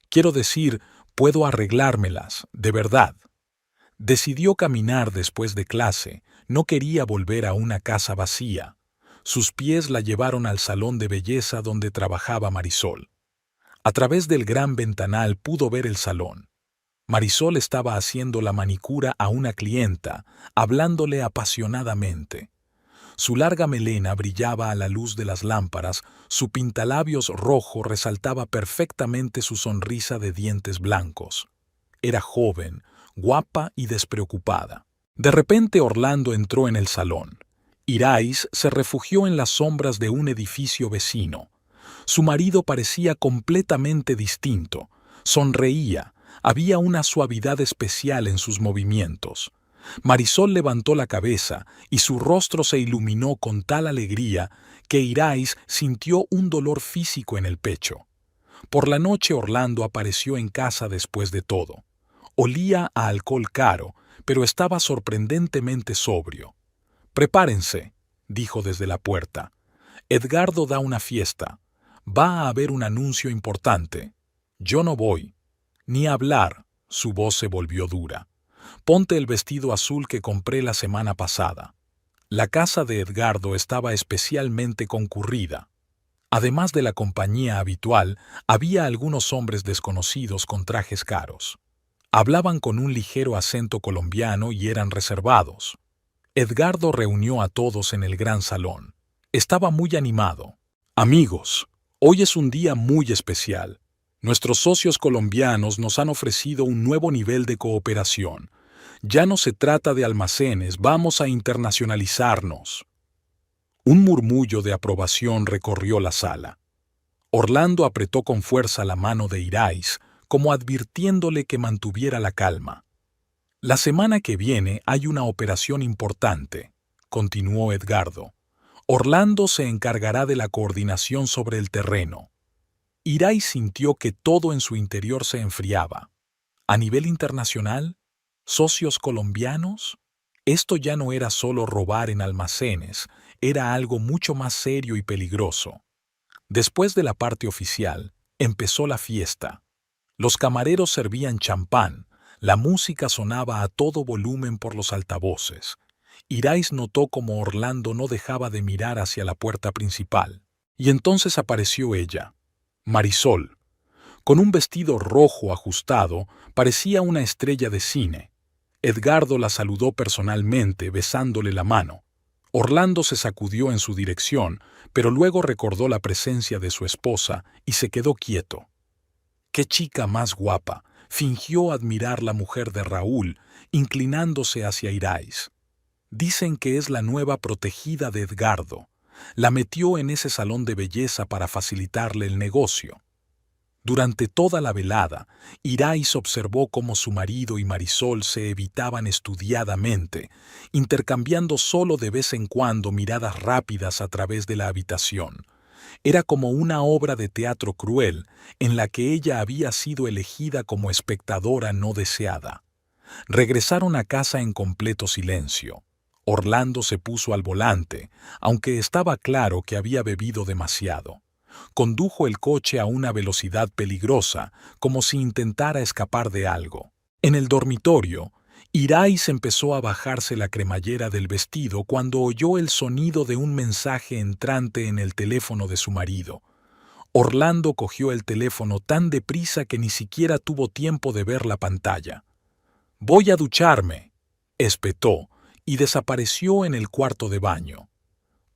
Quiero decir, puedo arreglármelas, de verdad». Decidió caminar después de clase. No quería volver a una casa vacía. Sus pies la llevaron al salón de belleza donde trabajaba Marisol. A través del gran ventanal pudo ver el salón. Marisol estaba haciendo la manicura a una clienta, hablándole apasionadamente. Su larga melena brillaba a la luz de las lámparas, su pintalabios rojo resaltaba perfectamente su sonrisa de dientes blancos. Era joven, guapa y despreocupada. De repente Orlando entró en el salón. Irais se refugió en las sombras de un edificio vecino. Su marido parecía completamente distinto. Sonreía. Había una suavidad especial en sus movimientos. Marisol levantó la cabeza y su rostro se iluminó con tal alegría que Irais sintió un dolor físico en el pecho. Por la noche Orlando apareció en casa después de todo. Olía a alcohol caro, pero estaba sorprendentemente sobrio. «Prepárense», dijo desde la puerta. «Edgardo da una fiesta. Va a haber un anuncio importante. Yo no voy. Ni hablar». Su voz se volvió dura. «Ponte el vestido azul que compré la semana pasada». La casa de Edgardo estaba especialmente concurrida. Además de la compañía habitual, había algunos hombres desconocidos con trajes caros. Hablaban con un ligero acento colombiano y eran reservados. Edgardo reunió a todos en el gran salón. Estaba muy animado. «Amigos, hoy es un día muy especial. Nuestros socios colombianos nos han ofrecido un nuevo nivel de cooperación. Ya no se trata de almacenes, vamos a internacionalizarnos». Un murmullo de aprobación recorrió la sala. Orlando apretó con fuerza la mano de Irais, como advirtiéndole que mantuviera la calma. «La semana que viene hay una operación importante», continuó Edgardo. Orlando se encargará de la coordinación sobre el terreno. Irai sintió que todo en su interior se enfriaba. A nivel internacional, socios colombianos, esto ya no era solo robar en almacenes, era algo mucho más serio y peligroso. Después de la parte oficial, empezó la fiesta. Los camareros servían champán, la música sonaba a todo volumen por los altavoces. Irais notó cómo Orlando no dejaba de mirar hacia la puerta principal. Y entonces apareció ella, Marisol. Con un vestido rojo ajustado, parecía una estrella de cine. Edgardo la saludó personalmente, besándole la mano. Orlando se sacudió en su dirección, pero luego recordó la presencia de su esposa y se quedó quieto. ¡Qué chica más guapa! Fingió admirar la mujer de Raúl, inclinándose hacia Irais. Dicen que es la nueva protegida de Edgardo. La metió en ese salón de belleza para facilitarle el negocio. Durante toda la velada, Irais observó cómo su marido y Marisol se evitaban estudiadamente, intercambiando solo de vez en cuando miradas rápidas a través de la habitación. Era como una obra de teatro cruel en la que ella había sido elegida como espectadora no deseada. Regresaron a casa en completo silencio. Orlando se puso al volante, aunque estaba claro que había bebido demasiado. Condujo el coche a una velocidad peligrosa, como si intentara escapar de algo. En el dormitorio, Irais empezó a bajarse la cremallera del vestido cuando oyó el sonido de un mensaje entrante en el teléfono de su marido. Orlando cogió el teléfono tan deprisa que ni siquiera tuvo tiempo de ver la pantalla. «Voy a ducharme», espetó, y desapareció en el cuarto de baño.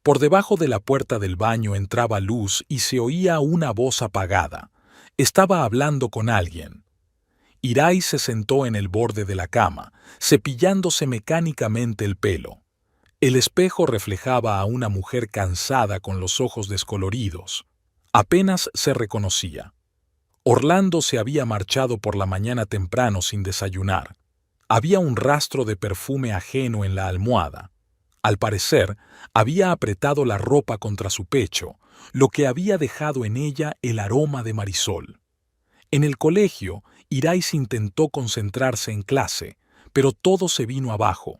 Por debajo de la puerta del baño entraba luz y se oía una voz apagada. Estaba hablando con alguien. Irais se sentó en el borde de la cama, cepillándose mecánicamente el pelo. El espejo reflejaba a una mujer cansada con los ojos descoloridos. Apenas se reconocía. Orlando se había marchado por la mañana temprano sin desayunar. Había un rastro de perfume ajeno en la almohada. Al parecer, había apretado la ropa contra su pecho, lo que había dejado en ella el aroma de Marisol. En el colegio, Irais intentó concentrarse en clase, pero todo se vino abajo.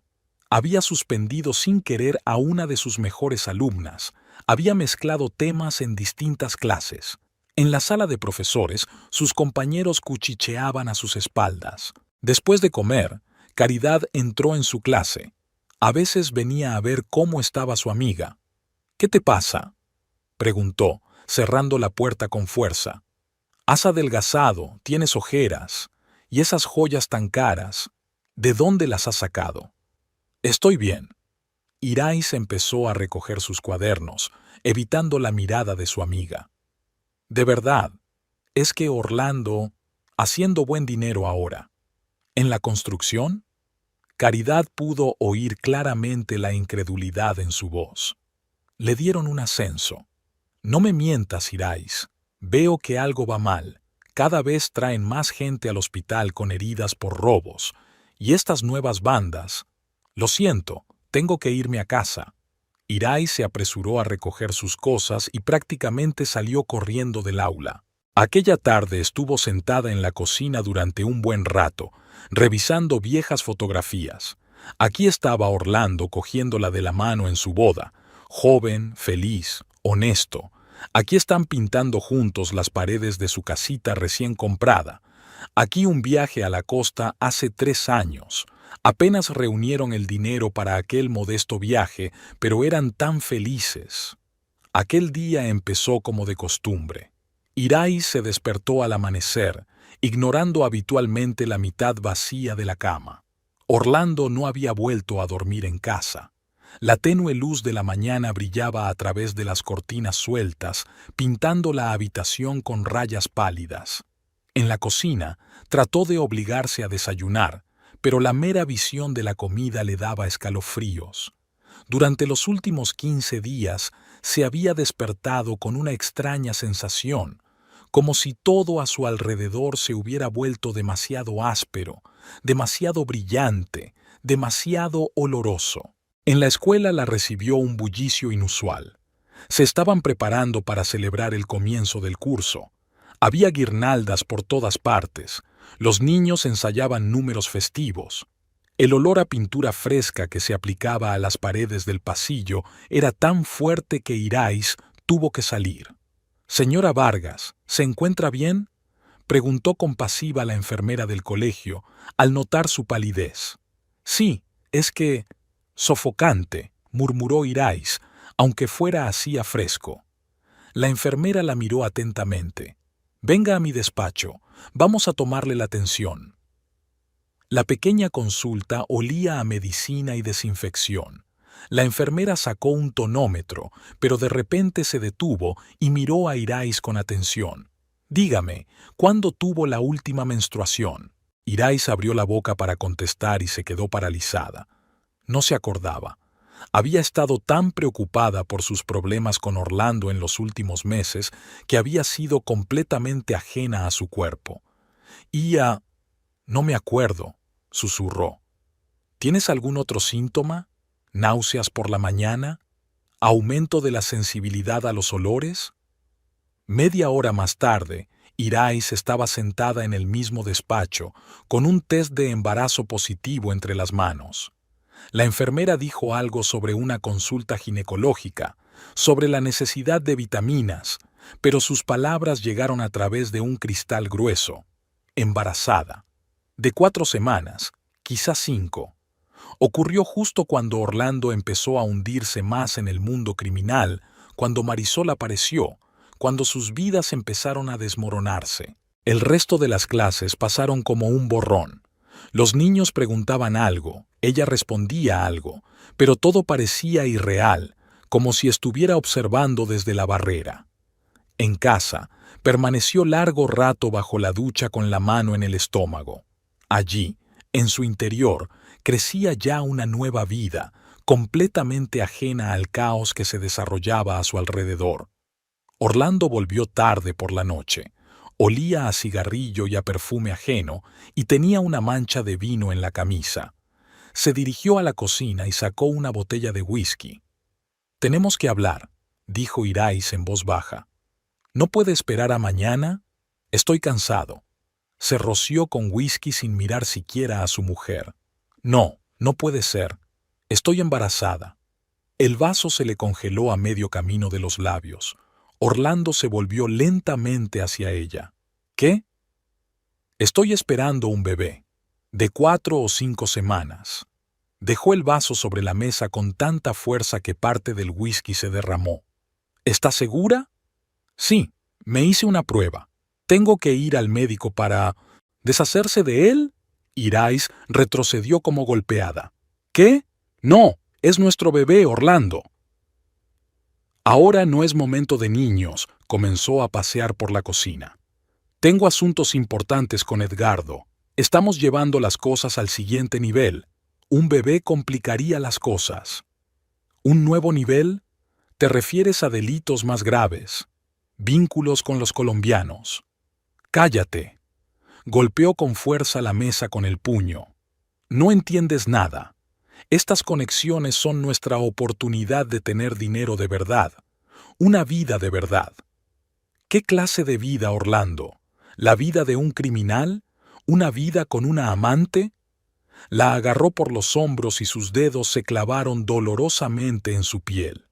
Había suspendido sin querer a una de sus mejores alumnas, había mezclado temas en distintas clases. En la sala de profesores, sus compañeros cuchicheaban a sus espaldas. Después de comer, Caridad entró en su clase. A veces venía a ver cómo estaba su amiga. «¿Qué te pasa?», preguntó, cerrando la puerta con fuerza. «Has adelgazado, tienes ojeras, y esas joyas tan caras, ¿de dónde las has sacado?». «Estoy bien». Irais empezó a recoger sus cuadernos, evitando la mirada de su amiga. «De verdad, es que Orlando, haciendo buen dinero ahora. ¿En la construcción?». Caridad pudo oír claramente la incredulidad en su voz. Le dieron un ascenso. «No me mientas, Irais. Veo que algo va mal. Cada vez traen más gente al hospital con heridas por robos. Y estas nuevas bandas... Lo siento, tengo que irme a casa». Irais se apresuró a recoger sus cosas y prácticamente salió corriendo del aula. Aquella tarde estuvo sentada en la cocina durante un buen rato, revisando viejas fotografías. Aquí estaba Orlando cogiéndola de la mano en su boda, joven, feliz, honesto. Aquí están pintando juntos las paredes de su casita recién comprada. Aquí un viaje a la costa hace 3 años. Apenas reunieron el dinero para aquel modesto viaje, pero eran tan felices. Aquel día empezó como de costumbre. Irais se despertó al amanecer, ignorando habitualmente la mitad vacía de la cama. Orlando no había vuelto a dormir en casa. La tenue luz de la mañana brillaba a través de las cortinas sueltas, pintando la habitación con rayas pálidas. En la cocina, trató de obligarse a desayunar, pero la mera visión de la comida le daba escalofríos. Durante los últimos 15 días se había despertado con una extraña sensación, como si todo a su alrededor se hubiera vuelto demasiado áspero, demasiado brillante, demasiado oloroso. En la escuela la recibió un bullicio inusual. Se estaban preparando para celebrar el comienzo del curso. Había guirnaldas por todas partes. Los niños ensayaban números festivos. El olor a pintura fresca que se aplicaba a las paredes del pasillo era tan fuerte que Irais tuvo que salir. «Señora Vargas, ¿se encuentra bien?», preguntó compasiva la enfermera del colegio, al notar su palidez. «Sí, es que... sofocante», murmuró Irais, aunque fuera así a fresco. La enfermera la miró atentamente. «Venga a mi despacho, vamos a tomarle la tensión». La pequeña consulta olía a medicina y desinfección. La enfermera sacó un tonómetro, pero de repente se detuvo y miró a Irais con atención. «Dígame, ¿cuándo tuvo la última menstruación?». Irais abrió la boca para contestar y se quedó paralizada. No se acordaba. Había estado tan preocupada por sus problemas con Orlando en los últimos meses que había sido completamente ajena a su cuerpo. «No me acuerdo», susurró. «¿Tienes algún otro síntoma? ¿Náuseas por la mañana? ¿Aumento de la sensibilidad a los olores?». Media hora más tarde, Irais estaba sentada en el mismo despacho, con un test de embarazo positivo entre las manos. La enfermera dijo algo sobre una consulta ginecológica, sobre la necesidad de vitaminas, pero sus palabras llegaron a través de un cristal grueso. Embarazada. De 4 semanas, quizás 5. Ocurrió justo cuando Orlando empezó a hundirse más en el mundo criminal, cuando Marisol apareció, cuando sus vidas empezaron a desmoronarse. El resto de las clases pasaron como un borrón. Los niños preguntaban algo, ella respondía algo, pero todo parecía irreal, como si estuviera observando desde la barrera. En casa, permaneció largo rato bajo la ducha con la mano en el estómago. Allí, en su interior, crecía ya una nueva vida, completamente ajena al caos que se desarrollaba a su alrededor. Orlando volvió tarde por la noche. Olía a cigarrillo y a perfume ajeno y tenía una mancha de vino en la camisa. Se dirigió a la cocina y sacó una botella de whisky. «Tenemos que hablar», dijo Irais en voz baja. «¿No puede esperar a mañana? Estoy cansado». Se roció con whisky sin mirar siquiera a su mujer. «No, no puede ser. Estoy embarazada». El vaso se le congeló a medio camino de los labios. Orlando se volvió lentamente hacia ella. «¿Qué?». «Estoy esperando un bebé, de 4 o 5 semanas». Dejó el vaso sobre la mesa con tanta fuerza que parte del whisky se derramó. «¿Está segura?». «Sí, me hice una prueba. Tengo que ir al médico para... ¿Deshacerse de él?». Irais retrocedió como golpeada. «¿Qué? No, es nuestro bebé, Orlando». «Ahora no es momento de niños», comenzó a pasear por la cocina. «Tengo asuntos importantes con Edgardo. Estamos llevando las cosas al siguiente nivel. Un bebé complicaría las cosas». «¿Un nuevo nivel? ¿Te refieres a delitos más graves? Vínculos con los colombianos?». «Cállate». Golpeó con fuerza la mesa con el puño. «No entiendes nada. Estas conexiones son nuestra oportunidad de tener dinero de verdad, una vida de verdad». «¿Qué clase de vida, Orlando? ¿La vida de un criminal? ¿Una vida con una amante?». La agarró por los hombros y sus dedos se clavaron dolorosamente en su piel.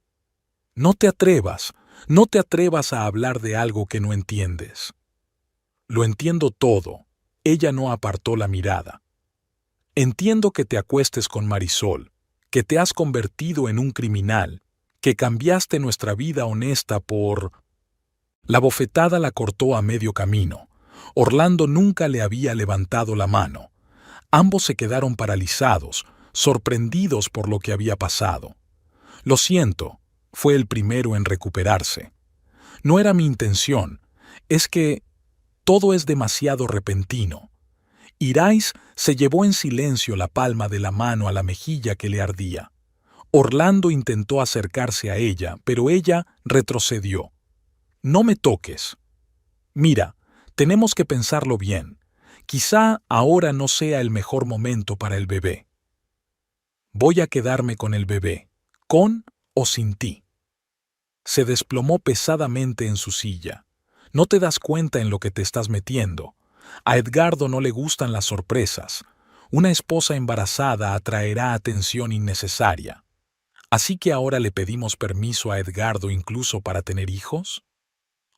«No te atrevas a hablar de algo que no entiendes». «Lo entiendo todo». Ella no apartó la mirada. «Entiendo que te acuestes con Marisol, que te has convertido en un criminal, que cambiaste nuestra vida honesta por...». La bofetada la cortó a medio camino. Orlando nunca le había levantado la mano. Ambos se quedaron paralizados, sorprendidos por lo que había pasado. «Lo siento», fue el primero en recuperarse. «No era mi intención. Es que todo es demasiado repentino». Irais se llevó en silencio la palma de la mano a la mejilla que le ardía. Orlando intentó acercarse a ella, pero ella retrocedió. «No me toques». «Mira, tenemos que pensarlo bien. Quizá ahora no sea el mejor momento para el bebé». Voy a quedarme con el bebé, con o sin ti. Se desplomó pesadamente en su silla. No te das cuenta en lo que te estás metiendo. A Edgardo no le gustan las sorpresas. Una esposa embarazada atraerá atención innecesaria. ¿Así que ahora le pedimos permiso a Edgardo incluso para tener hijos?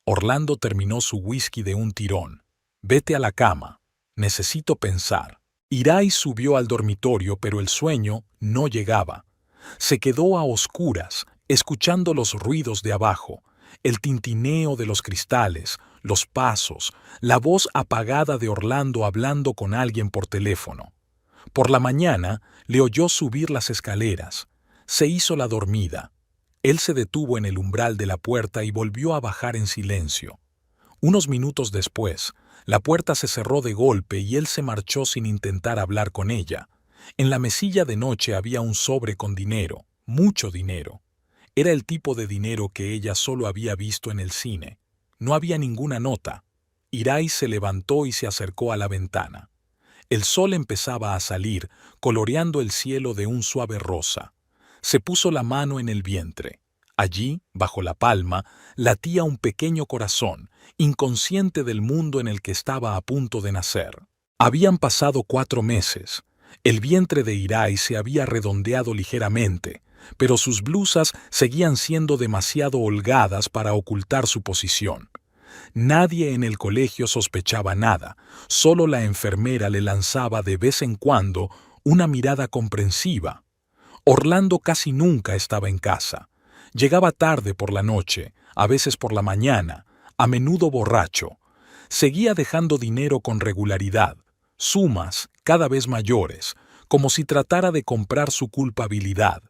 Orlando terminó su whisky de un tirón. Vete a la cama. Necesito pensar. Irai subió al dormitorio, pero el sueño no llegaba. Se quedó a oscuras, escuchando los ruidos de abajo, el tintineo de los cristales, los pasos, la voz apagada de Orlando hablando con alguien por teléfono. Por la mañana le oyó subir las escaleras. Se hizo la dormida. Él se detuvo en el umbral de la puerta y volvió a bajar en silencio. Unos minutos después, la puerta se cerró de golpe y él se marchó sin intentar hablar con ella. En la mesilla de noche había un sobre con dinero, mucho dinero. Era el tipo de dinero que ella solo había visto en el cine. No había ninguna nota. Irai se levantó y se acercó a la ventana. El sol empezaba a salir, coloreando el cielo de un suave rosa. Se puso la mano en el vientre. Allí, bajo la palma, latía un pequeño corazón, inconsciente del mundo en el que estaba a punto de nacer. Habían pasado 4 meses. El vientre de Irai se había redondeado ligeramente, pero sus blusas seguían siendo demasiado holgadas para ocultar su posición. Nadie en el colegio sospechaba nada, solo la enfermera le lanzaba de vez en cuando una mirada comprensiva. Orlando casi nunca estaba en casa. Llegaba tarde por la noche, a veces por la mañana, a menudo borracho. Seguía dejando dinero con regularidad, sumas cada vez mayores, como si tratara de comprar su culpabilidad.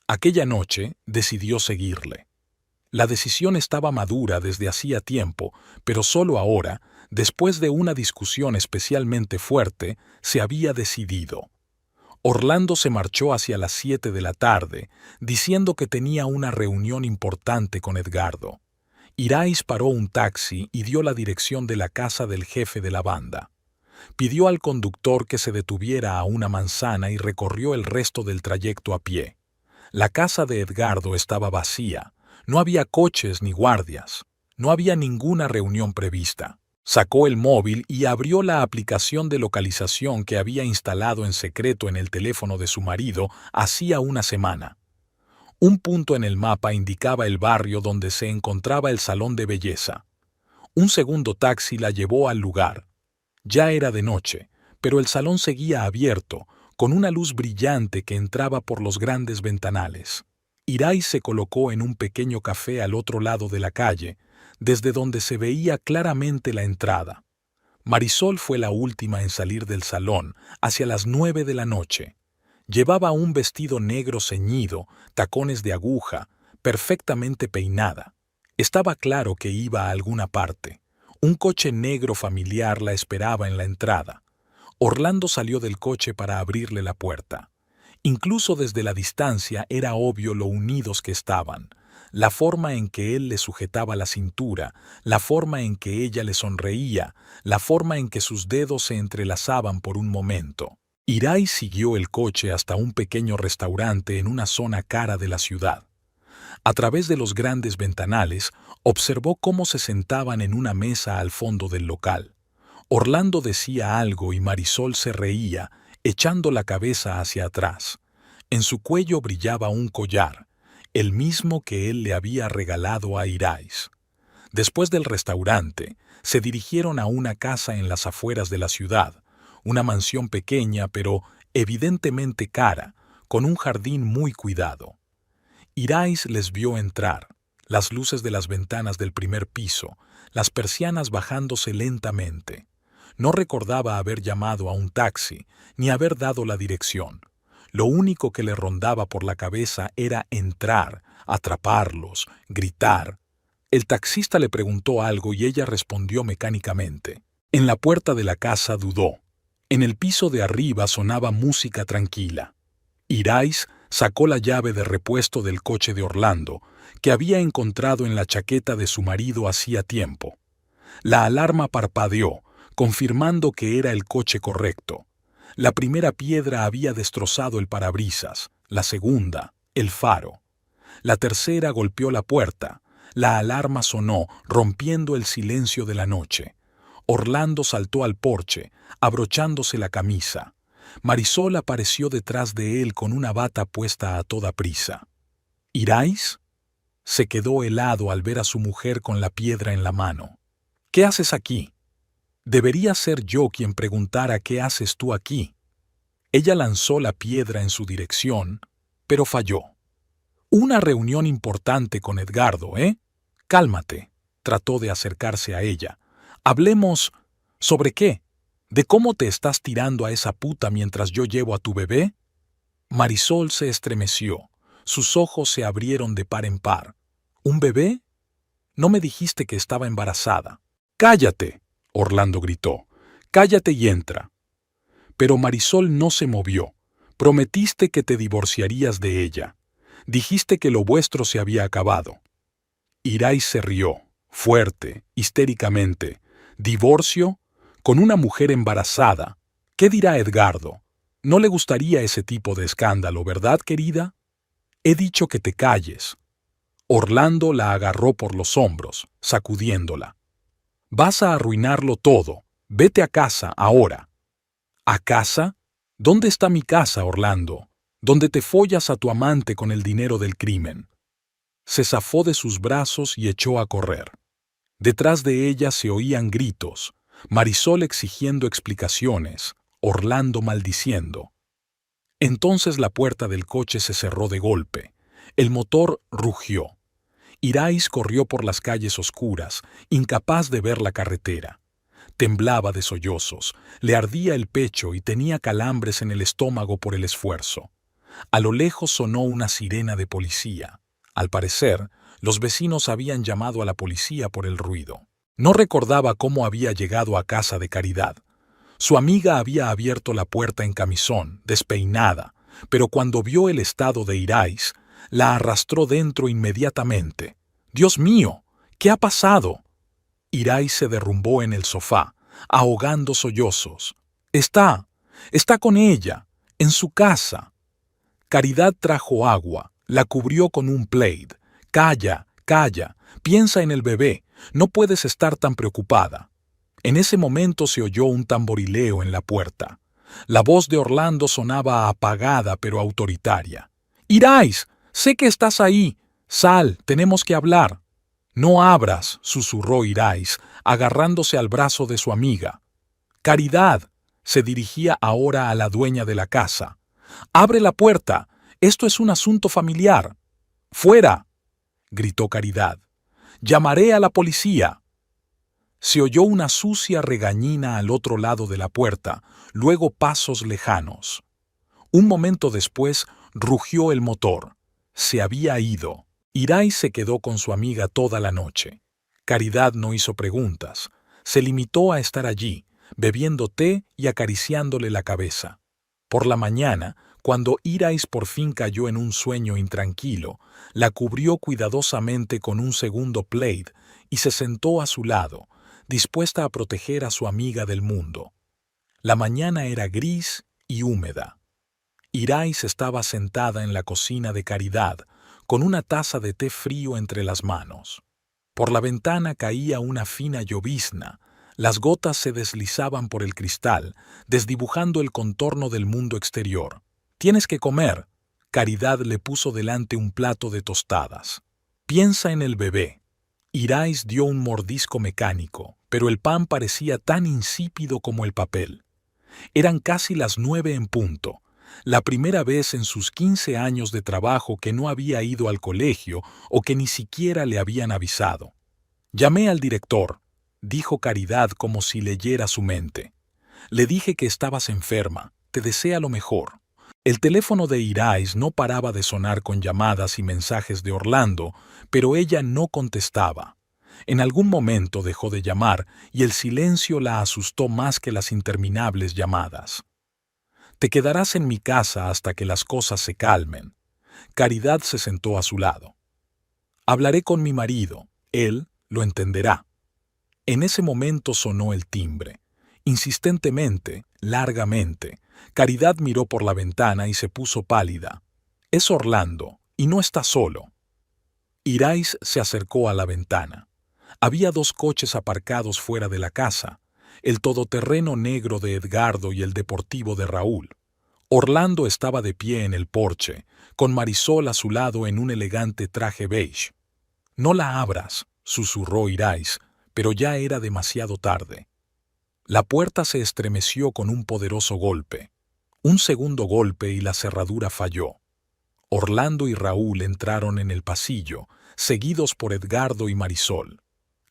Aquella noche decidió seguirle. La decisión estaba madura desde hacía tiempo, pero solo ahora, después de una discusión especialmente fuerte, se había decidido. Orlando se marchó hacia las 7 de la tarde, diciendo que tenía una reunión importante con Edgardo. Irais paró un taxi y dio la dirección de la casa del jefe de la banda. Pidió al conductor que se detuviera a una manzana y recorrió el resto del trayecto a pie. La casa de Edgardo estaba vacía. No había coches ni guardias. No había ninguna reunión prevista. Sacó el móvil y abrió la aplicación de localización que había instalado en secreto en el teléfono de su marido hacía una semana. Un punto en el mapa indicaba el barrio donde se encontraba el salón de belleza. Un segundo taxi la llevó al lugar. Ya era de noche, pero el salón seguía abierto, con una luz brillante que entraba por los grandes ventanales. Irai se colocó en un pequeño café al otro lado de la calle, desde donde se veía claramente la entrada. Marisol fue la última en salir del salón, hacia las 9 de la noche. Llevaba un vestido negro ceñido, tacones de aguja, perfectamente peinada. Estaba claro que iba a alguna parte. Un coche negro familiar la esperaba en la entrada. Orlando salió del coche para abrirle la puerta. Incluso desde la distancia era obvio lo unidos que estaban. La forma en que él le sujetaba la cintura, la forma en que ella le sonreía, la forma en que sus dedos se entrelazaban por un momento. Irai siguió el coche hasta un pequeño restaurante en una zona cara de la ciudad. A través de los grandes ventanales, observó cómo se sentaban en una mesa al fondo del local. Orlando decía algo y Marisol se reía, echando la cabeza hacia atrás. En su cuello brillaba un collar, el mismo que él le había regalado a Irais. Después del restaurante, se dirigieron a una casa en las afueras de la ciudad, una mansión pequeña pero evidentemente cara, con un jardín muy cuidado. Irais les vio entrar, las luces de las ventanas del primer piso, las persianas bajándose lentamente. No recordaba haber llamado a un taxi, ni haber dado la dirección. Lo único que le rondaba por la cabeza era entrar, atraparlos, gritar. El taxista le preguntó algo y ella respondió mecánicamente. En la puerta de la casa dudó. En el piso de arriba sonaba música tranquila. Irais sacó la llave de repuesto del coche de Orlando, que había encontrado en la chaqueta de su marido hacía tiempo. La alarma parpadeó, confirmando que era el coche correcto. La primera piedra había destrozado el parabrisas, la segunda, el faro. La tercera golpeó la puerta. La alarma sonó, rompiendo el silencio de la noche. Orlando saltó al porche, abrochándose la camisa. Marisol apareció detrás de él con una bata puesta a toda prisa. ¿Iráis? Se quedó helado al ver a su mujer con la piedra en la mano. ¿Qué haces aquí? Debería ser yo quien preguntara qué haces tú aquí. Ella lanzó la piedra en su dirección, pero falló. Una reunión importante con Edgardo, ¿eh? Cálmate. Trató de acercarse a ella. Hablemos... ¿Sobre qué? ¿De cómo te estás tirando a esa puta mientras yo llevo a tu bebé? Marisol se estremeció. Sus ojos se abrieron de par en par. ¿Un bebé? No me dijiste que estaba embarazada. ¡Cállate!, Orlando gritó. ¡Cállate y entra! Pero Marisol no se movió. Prometiste que te divorciarías de ella. Dijiste que lo vuestro se había acabado. Irais se rió, fuerte, histéricamente. ¿Divorcio? ¿Con una mujer embarazada? ¿Qué dirá Edgardo? No le gustaría ese tipo de escándalo, ¿verdad, querida? He dicho que te calles. Orlando la agarró por los hombros, sacudiéndola. Vas a arruinarlo todo. Vete a casa, ahora. ¿A casa? ¿Dónde está mi casa, Orlando? Donde te follas a tu amante con el dinero del crimen. Se zafó de sus brazos y echó a correr. Detrás de ella se oían gritos, Marisol exigiendo explicaciones, Orlando maldiciendo. Entonces la puerta del coche se cerró de golpe. El motor rugió. Irais corrió por las calles oscuras, incapaz de ver la carretera. Temblaba de sollozos, le ardía el pecho y tenía calambres en el estómago por el esfuerzo. A lo lejos sonó una sirena de policía. Al parecer, los vecinos habían llamado a la policía por el ruido. No recordaba cómo había llegado a casa de Caridad. Su amiga había abierto la puerta en camisón, despeinada, pero cuando vio el estado de Irais, la arrastró dentro inmediatamente. ¡Dios mío! ¿Qué ha pasado? Irais se derrumbó en el sofá, ahogando sollozos. Está con ella, en su casa. Caridad trajo agua, la cubrió con un plaid. Calla, calla, piensa en el bebé, no puedes estar tan preocupada. En ese momento se oyó un tamborileo en la puerta. La voz de Orlando sonaba apagada pero autoritaria. «Irais, sé que estás ahí. Sal, tenemos que hablar». «No abras», susurró Irais, agarrándose al brazo de su amiga. «Caridad», se dirigía ahora a la dueña de la casa. «Abre la puerta. Esto es un asunto familiar». «¡Fuera!», gritó Caridad. «Llamaré a la policía». Se oyó una sucia regañina al otro lado de la puerta, luego pasos lejanos. Un momento después rugió el motor. Se había ido. Irais se quedó con su amiga toda la noche. Caridad no hizo preguntas. Se limitó a estar allí, bebiendo té y acariciándole la cabeza. Por la mañana, cuando Irais por fin cayó en un sueño intranquilo, la cubrió cuidadosamente con un segundo plaid y se sentó a su lado, dispuesta a proteger a su amiga del mundo. La mañana era gris y húmeda. Irais estaba sentada en la cocina de Caridad, con una taza de té frío entre las manos. Por la ventana caía una fina llovizna. Las gotas se deslizaban por el cristal, desdibujando el contorno del mundo exterior. «Tienes que comer». Caridad le puso delante un plato de tostadas. «Piensa en el bebé». Irais dio un mordisco mecánico, pero el pan parecía tan insípido como el papel. Eran casi las 9 en punto. La primera vez en sus 15 años de trabajo que no había ido al colegio o que ni siquiera le habían avisado. «Llamé al director», dijo Caridad como si leyera su mente. «Le dije que estabas enferma, te desea lo mejor». El teléfono de Irais no paraba de sonar con llamadas y mensajes de Orlando, pero ella no contestaba. En algún momento dejó de llamar y el silencio la asustó más que las interminables llamadas. «Te quedarás en mi casa hasta que las cosas se calmen». Caridad se sentó a su lado. «Hablaré con mi marido, él lo entenderá». En ese momento sonó el timbre. Insistentemente, largamente, Caridad miró por la ventana y se puso pálida. Es Orlando, y no está solo. Irais se acercó a la ventana. Había 2 coches aparcados fuera de la casa, el todoterreno negro de Edgardo y el deportivo de Raúl. Orlando estaba de pie en el porche, con Marisol a su lado en un elegante traje beige. «No la abras», susurró Irais, pero ya era demasiado tarde. La puerta se estremeció con un poderoso golpe. Un segundo golpe y la cerradura falló. Orlando y Raúl entraron en el pasillo, seguidos por Edgardo y Marisol.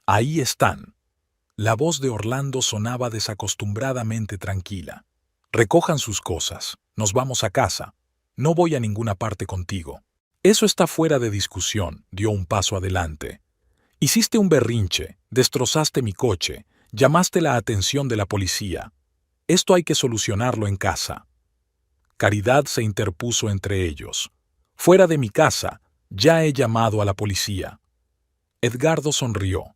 «Ahí están». La voz de Orlando sonaba desacostumbradamente tranquila. «Recojan sus cosas. Nos vamos a casa. No voy a ninguna parte contigo». «Eso está fuera de discusión», dio un paso adelante. «Hiciste un berrinche, destrozaste mi coche, llamaste la atención de la policía. Esto hay que solucionarlo en casa». Caridad se interpuso entre ellos. «Fuera de mi casa, ya he llamado a la policía». Edgardo sonrió.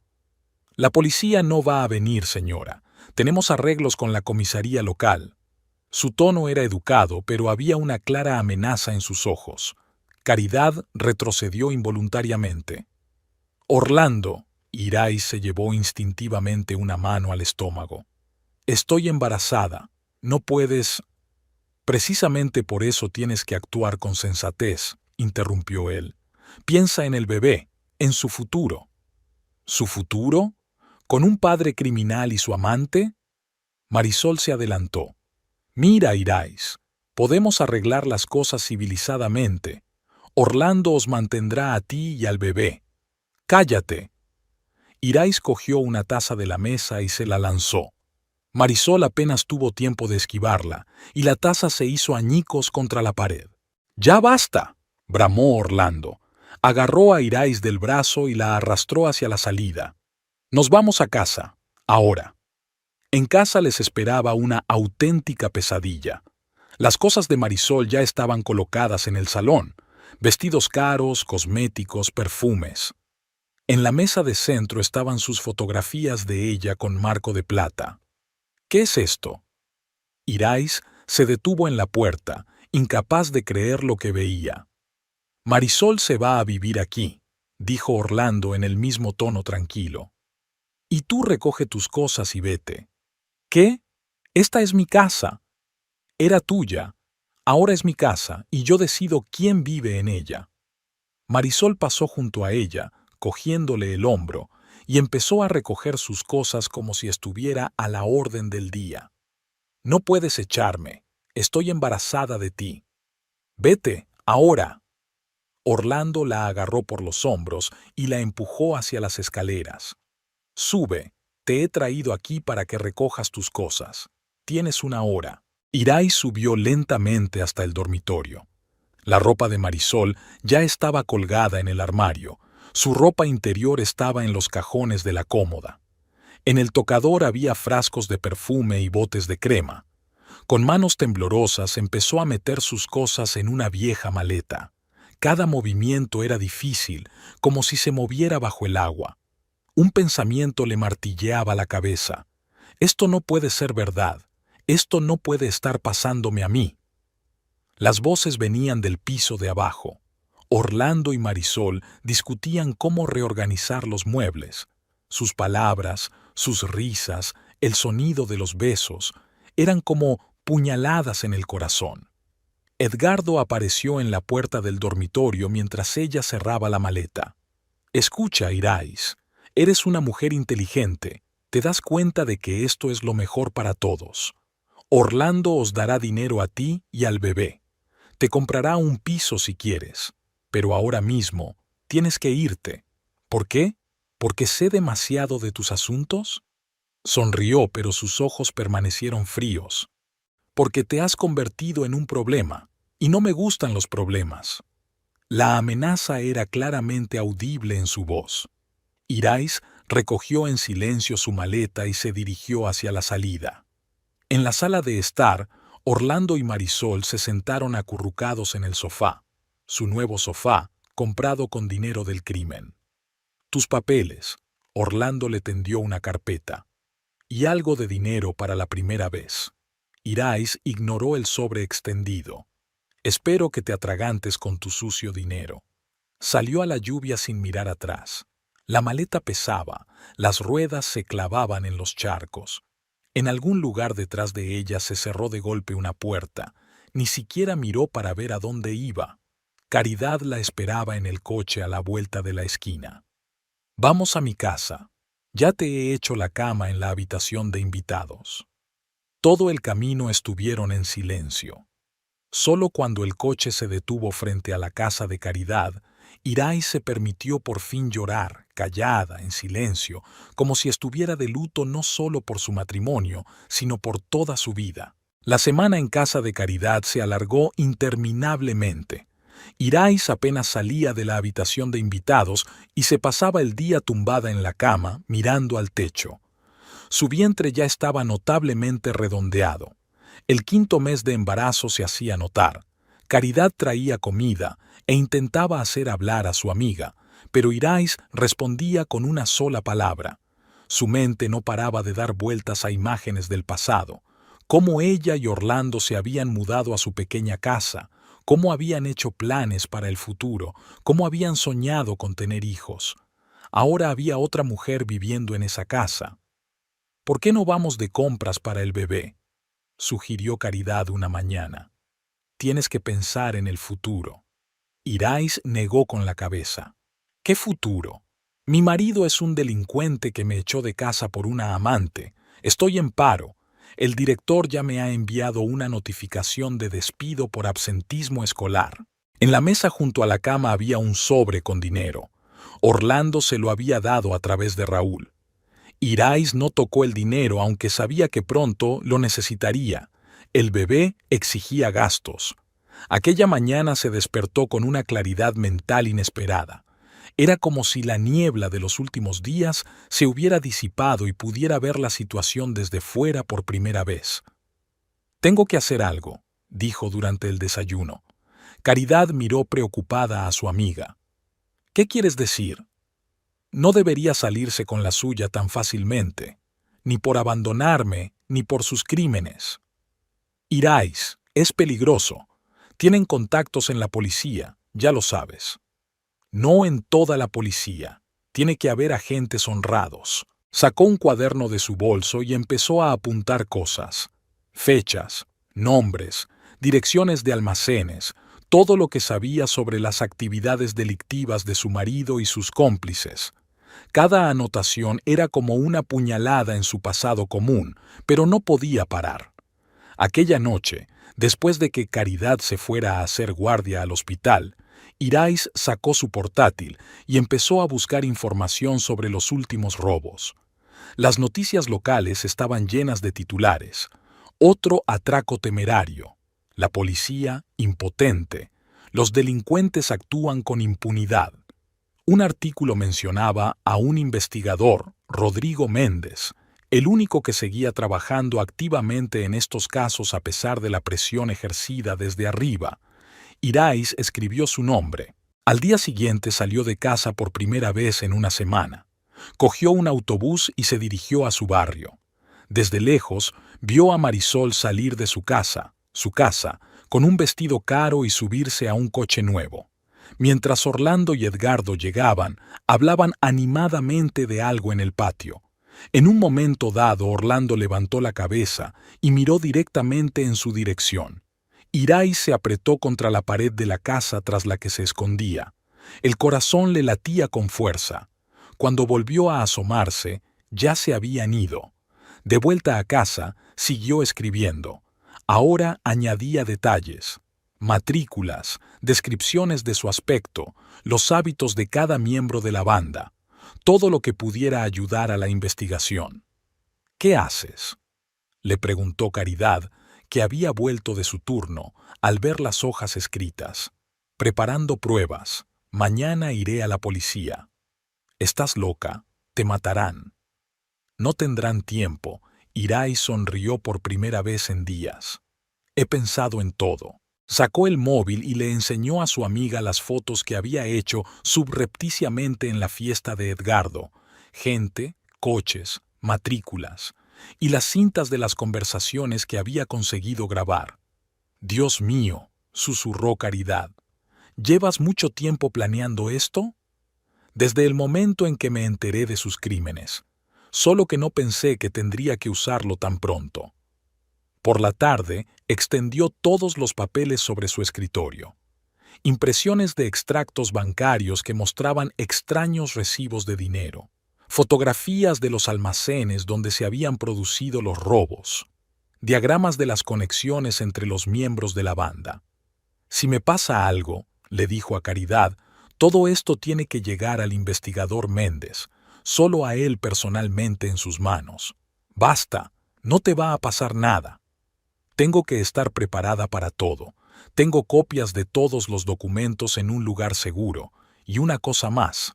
«La policía no va a venir, señora. Tenemos arreglos con la comisaría local». Su tono era educado, pero había una clara amenaza en sus ojos. Caridad retrocedió involuntariamente. «Orlando», Irais se llevó instintivamente una mano al estómago. «Estoy embarazada. No puedes...» «Precisamente por eso tienes que actuar con sensatez», interrumpió él. «Piensa en el bebé, en su futuro». «¿Su futuro? ¿Con un padre criminal y su amante?» Marisol se adelantó. «Mira, Irais, podemos arreglar las cosas civilizadamente. Orlando os mantendrá a ti y al bebé». «Cállate». Irais cogió una taza de la mesa y se la lanzó. Marisol apenas tuvo tiempo de esquivarla, y la taza se hizo añicos contra la pared. «¡Ya basta!», bramó Orlando. Agarró a Irais del brazo y la arrastró hacia la salida. «Nos vamos a casa, ahora». En casa les esperaba una auténtica pesadilla. Las cosas de Marisol ya estaban colocadas en el salón: vestidos caros, cosméticos, perfumes. En la mesa de centro estaban sus fotografías de ella con marco de plata. «¿Qué es esto?». Irais se detuvo en la puerta, incapaz de creer lo que veía. «Marisol se va a vivir aquí», dijo Orlando en el mismo tono tranquilo. «Y tú recoge tus cosas y vete». «¿Qué? Esta es mi casa». «Era tuya. Ahora es mi casa y yo decido quién vive en ella». Marisol pasó junto a ella, cogiéndole el hombro, y empezó a recoger sus cosas como si estuviera a la orden del día. «No puedes echarme. Estoy embarazada de ti. Vete, ahora». Orlando la agarró por los hombros y la empujó hacia las escaleras. «Sube. Te he traído aquí para que recojas tus cosas. Tienes una hora». Irais subió lentamente hasta el dormitorio. La ropa de Marisol ya estaba colgada en el armario. Su ropa interior estaba en los cajones de la cómoda. En el tocador había frascos de perfume y botes de crema. Con manos temblorosas empezó a meter sus cosas en una vieja maleta. Cada movimiento era difícil, como si se moviera bajo el agua. Un pensamiento le martilleaba la cabeza. «Esto no puede ser verdad. Esto no puede estar pasándome a mí». Las voces venían del piso de abajo. Orlando y Marisol discutían cómo reorganizar los muebles. Sus palabras, sus risas, el sonido de los besos, eran como puñaladas en el corazón. Edgardo apareció en la puerta del dormitorio mientras ella cerraba la maleta. «Escucha, Irais, eres una mujer inteligente. Te das cuenta de que esto es lo mejor para todos. Orlando os dará dinero a ti y al bebé. Te comprará un piso si quieres. Pero ahora mismo tienes que irte. ¿Por qué? ¿Porque sé demasiado de tus asuntos?». Sonrió, pero sus ojos permanecieron fríos. «Porque te has convertido en un problema, y no me gustan los problemas». La amenaza era claramente audible en su voz. Irais recogió en silencio su maleta y se dirigió hacia la salida. En la sala de estar, Orlando y Marisol se sentaron acurrucados en el sofá, su nuevo sofá, comprado con dinero del crimen. «Tus papeles», Orlando le tendió una carpeta. «Y algo de dinero para la primera vez». Irais ignoró el sobre extendido. Espero que te atragantes con tu sucio dinero. Salió a la lluvia sin mirar atrás. La maleta pesaba, las ruedas se clavaban en los charcos. En algún lugar detrás de ella se cerró de golpe una puerta. Ni siquiera miró para ver a dónde iba. Caridad la esperaba en el coche a la vuelta de la esquina. Vamos a mi casa. Ya te he hecho la cama en la habitación de invitados. Todo el camino estuvieron en silencio. Solo cuando el coche se detuvo frente a la casa de Caridad, Irais se permitió por fin llorar, callada, en silencio, como si estuviera de luto no solo por su matrimonio, sino por toda su vida. La semana en casa de Caridad se alargó interminablemente. Irais apenas salía de la habitación de invitados y se pasaba el día tumbada en la cama, mirando al techo. Su vientre ya estaba notablemente redondeado. El 5.º mes de embarazo se hacía notar. Caridad traía comida e intentaba hacer hablar a su amiga, pero Irais respondía con una sola palabra. Su mente no paraba de dar vueltas a imágenes del pasado, cómo ella y Orlando se habían mudado a su pequeña casa, cómo habían hecho planes para el futuro, cómo habían soñado con tener hijos. Ahora había otra mujer viviendo en esa casa. ¿Por qué no vamos de compras para el bebé?, sugirió Caridad una mañana. Tienes que pensar en el futuro. Irais negó con la cabeza. ¿Qué futuro? Mi marido es un delincuente que me echó de casa por una amante. Estoy en paro. El director ya me ha enviado una notificación de despido por absentismo escolar. En la mesa junto a la cama había un sobre con dinero. Orlando se lo había dado a través de Raúl. Irais no tocó el dinero aunque sabía que pronto lo necesitaría. El bebé exigía gastos. Aquella mañana se despertó con una claridad mental inesperada. Era como si la niebla de los últimos días se hubiera disipado y pudiera ver la situación desde fuera por primera vez. «Tengo que hacer algo», dijo durante el desayuno. Caridad miró preocupada a su amiga. «¿Qué quieres decir?» No debería salirse con la suya tan fácilmente, ni por abandonarme, ni por sus crímenes. Irais, es peligroso. Tienen contactos en la policía, ya lo sabes. No en toda la policía. Tiene que haber agentes honrados. Sacó un cuaderno de su bolso y empezó a apuntar cosas. Fechas, nombres, direcciones de almacenes, todo lo que sabía sobre las actividades delictivas de su marido y sus cómplices. Cada anotación era como una puñalada en su pasado común, pero no podía parar. Aquella noche, después de que Caridad se fuera a hacer guardia al hospital, Irais sacó su portátil y empezó a buscar información sobre los últimos robos. Las noticias locales estaban llenas de titulares. Otro atraco temerario. La policía impotente. Los delincuentes actúan con impunidad. Un artículo mencionaba a un investigador, Rodrigo Méndez, el único que seguía trabajando activamente en estos casos a pesar de la presión ejercida desde arriba. Irais escribió su nombre. Al día siguiente salió de casa por primera vez en una semana. Cogió un autobús y se dirigió a su barrio. Desde lejos, vio a Marisol salir de su casa, con un vestido caro y subirse a un coche nuevo. Mientras Orlando y Edgardo llegaban, hablaban animadamente de algo en el patio. En un momento dado, Orlando levantó la cabeza y miró directamente en su dirección. Irais se apretó contra la pared de la casa tras la que se escondía. El corazón le latía con fuerza. Cuando volvió a asomarse, ya se habían ido. De vuelta a casa, siguió escribiendo. Ahora añadía detalles. Matrículas, descripciones de su aspecto, los hábitos de cada miembro de la banda, todo lo que pudiera ayudar a la investigación. «¿Qué haces?», le preguntó Caridad, que había vuelto de su turno al ver las hojas escritas. «Preparando pruebas. Mañana iré a la policía». «Estás loca. Te matarán». «No tendrán tiempo». Irais sonrió por primera vez en días. «He pensado en todo». Sacó el móvil y le enseñó a su amiga las fotos que había hecho subrepticiamente en la fiesta de Edgardo. Gente, coches, matrículas. y las cintas de las conversaciones que había conseguido grabar. «Dios mío», susurró Caridad, «¿llevas mucho tiempo planeando esto?» «Desde el momento en que me enteré de sus crímenes. Solo que no pensé que tendría que usarlo tan pronto». Por la tarde, extendió todos los papeles sobre su escritorio. Impresiones de extractos bancarios que mostraban extraños recibos de dinero. Fotografías de los almacenes donde se habían producido los robos. Diagramas de las conexiones entre los miembros de la banda. «Si me pasa algo», le dijo a Caridad, «todo esto tiene que llegar al investigador Méndez, solo a él personalmente en sus manos. Basta, no te va a pasar nada. Tengo que estar preparada para todo. Tengo copias de todos los documentos en un lugar seguro. Y una cosa más».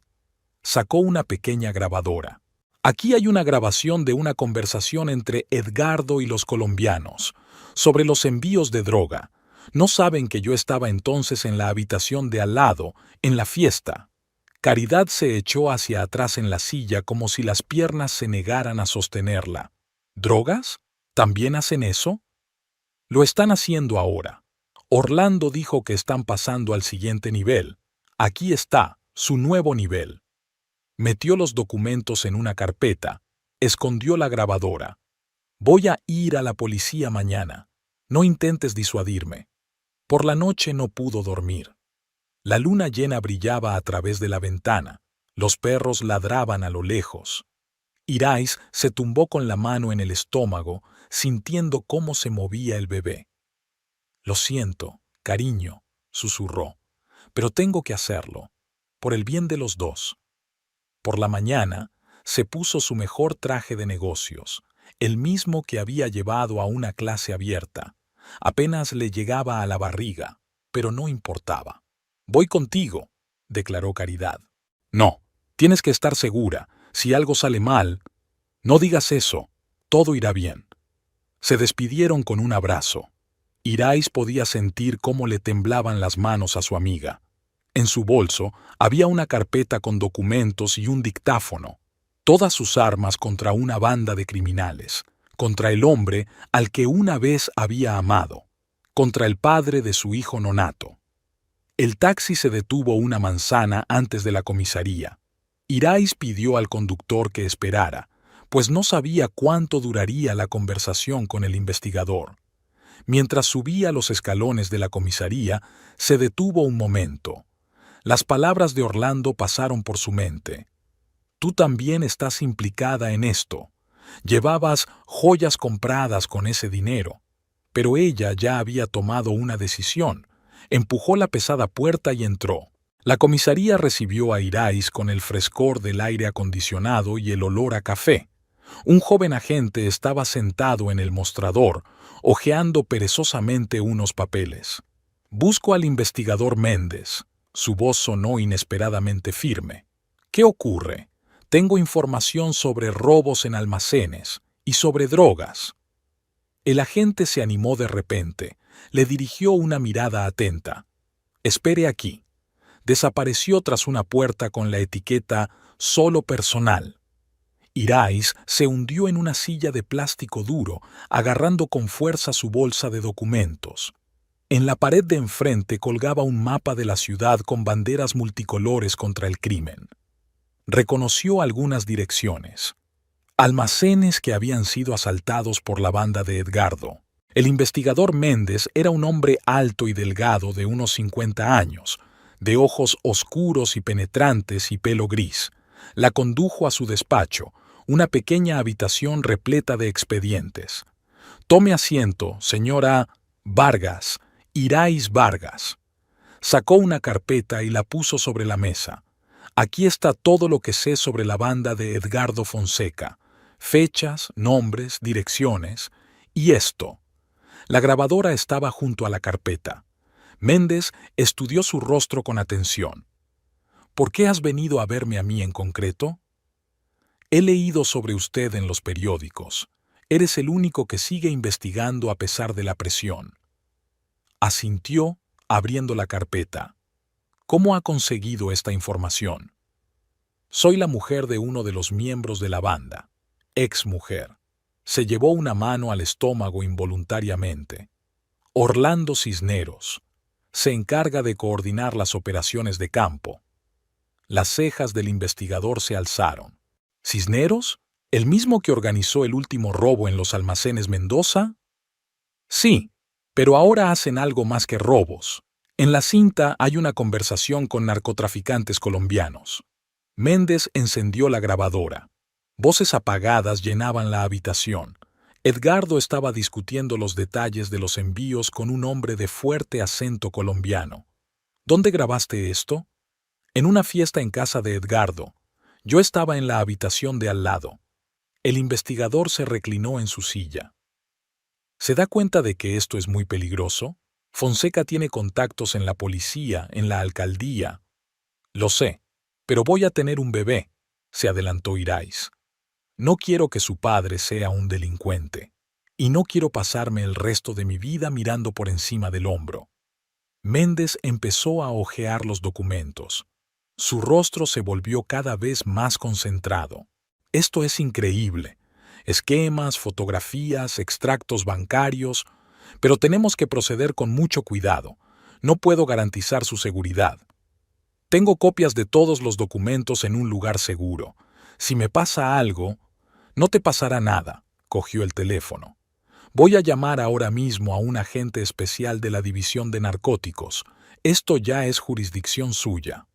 Sacó una pequeña grabadora. «Aquí hay una grabación de una conversación entre Edgardo y los colombianos, sobre los envíos de droga. No saben que yo estaba entonces en la habitación de al lado, en la fiesta». Caridad se echó hacia atrás en la silla como si las piernas se negaran a sostenerla. «¿Drogas? ¿También hacen eso?» «Lo están haciendo ahora. Orlando dijo que están pasando al siguiente nivel. Aquí está, su nuevo nivel». Metió los documentos en una carpeta, escondió la grabadora. «Voy a ir a la policía mañana. No intentes disuadirme». Por la noche no pudo dormir. La luna llena brillaba a través de la ventana. Los perros ladraban a lo lejos. Irais se tumbó con la mano en el estómago, sintiendo cómo se movía el bebé. «Lo siento, cariño», susurró, «pero tengo que hacerlo, por el bien de los dos». Por la mañana, se puso su mejor traje de negocios, el mismo que había llevado a una clase abierta. Apenas le llegaba a la barriga, pero no importaba. «Voy contigo», declaró Caridad. «No, tienes que estar segura. Si algo sale mal, no digas eso. Todo irá bien». Se despidieron con un abrazo. Irais podía sentir cómo le temblaban las manos a su amiga. En su bolso había una carpeta con documentos y un dictáfono. Todas sus armas contra una banda de criminales. Contra el hombre al que una vez había amado. Contra el padre de su hijo nonato. El taxi se detuvo una manzana antes de la comisaría. Irais pidió al conductor que esperara, pues no sabía cuánto duraría la conversación con el investigador. Mientras subía los escalones de la comisaría, se detuvo un momento. Las palabras de Orlando pasaron por su mente. «Tú también estás implicada en esto. Llevabas joyas compradas con ese dinero». Pero ella ya había tomado una decisión. Empujó la pesada puerta y entró. La comisaría recibió a Irais con el frescor del aire acondicionado y el olor a café. Un joven agente estaba sentado en el mostrador, hojeando perezosamente unos papeles. «Busco al investigador Méndez». Su voz sonó inesperadamente firme. «¿Qué ocurre? Tengo información sobre robos en almacenes y sobre drogas». El agente se animó de repente. Le dirigió una mirada atenta. «Espere aquí». Desapareció tras una puerta con la etiqueta «Solo personal». Irais se hundió en una silla de plástico duro, agarrando con fuerza su bolsa de documentos. En la pared de enfrente colgaba un mapa de la ciudad con banderas multicolores contra el crimen. Reconoció algunas direcciones. Almacenes que habían sido asaltados por la banda de Edgardo. El investigador Méndez era un hombre alto y delgado de unos 50 años, de ojos oscuros y penetrantes y pelo gris. La condujo a su despacho, una pequeña habitación repleta de expedientes. «Tome asiento, señora Vargas, Irais Vargas». Sacó una carpeta y la puso sobre la mesa. «Aquí está todo lo que sé sobre la banda de Edgardo Fonseca. Fechas, nombres, direcciones. Y esto». La grabadora estaba junto a la carpeta. Méndez estudió su rostro con atención. «¿Por qué has venido a verme a mí en concreto?» «He leído sobre usted en los periódicos. Eres el único que sigue investigando a pesar de la presión». Asintió, abriendo la carpeta. «¿Cómo ha conseguido esta información?» «Soy la mujer de uno de los miembros de la banda. Exmujer. Se llevó una mano al estómago involuntariamente. Orlando Cisneros. Se encarga de coordinar las operaciones de campo. Las cejas del investigador se alzaron. ¿Cisneros? ¿El mismo que organizó el último robo en los almacenes Mendoza? Sí, pero ahora hacen algo más que robos. En la cinta hay una conversación con narcotraficantes colombianos. Méndez encendió la grabadora. Voces apagadas llenaban la habitación. Edgardo estaba discutiendo los detalles de los envíos con un hombre de fuerte acento colombiano. ¿Dónde grabaste esto? En una fiesta en casa de Edgardo. Yo estaba en la habitación de al lado. El investigador se reclinó en su silla. ¿Se da cuenta de que esto es muy peligroso? Fonseca tiene contactos en la policía, en la alcaldía. Lo sé, pero voy a tener un bebé, se adelantó Irais. No quiero que su padre sea un delincuente. Y no quiero pasarme el resto de mi vida mirando por encima del hombro. Méndez empezó a hojear los documentos. Su rostro se volvió cada vez más concentrado. Esto es increíble. Esquemas, fotografías, extractos bancarios, pero tenemos que proceder con mucho cuidado. No puedo garantizar su seguridad. Tengo copias de todos los documentos en un lugar seguro. Si me pasa algo, no te pasará nada, cogió el teléfono. Voy a llamar ahora mismo a un agente especial de la División de Narcóticos. Esto ya es jurisdicción suya.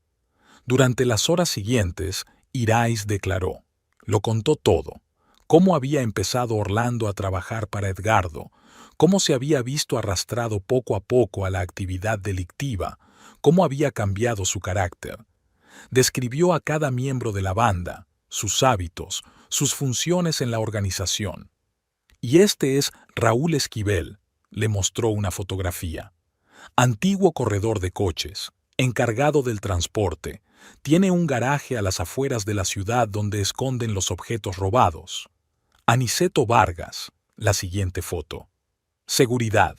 Durante las horas siguientes, Irais declaró. Lo contó todo. Cómo había empezado Orlando a trabajar para Edgardo, cómo se había visto arrastrado poco a poco a la actividad delictiva, cómo había cambiado su carácter. Describió a cada miembro de la banda, sus hábitos, sus funciones en la organización. Y este es Raúl Esquivel, le mostró una fotografía. Antiguo corredor de coches, encargado del transporte, tiene un garaje a las afueras de la ciudad donde esconden los objetos robados. Aniceto Vargas, la siguiente foto. Seguridad,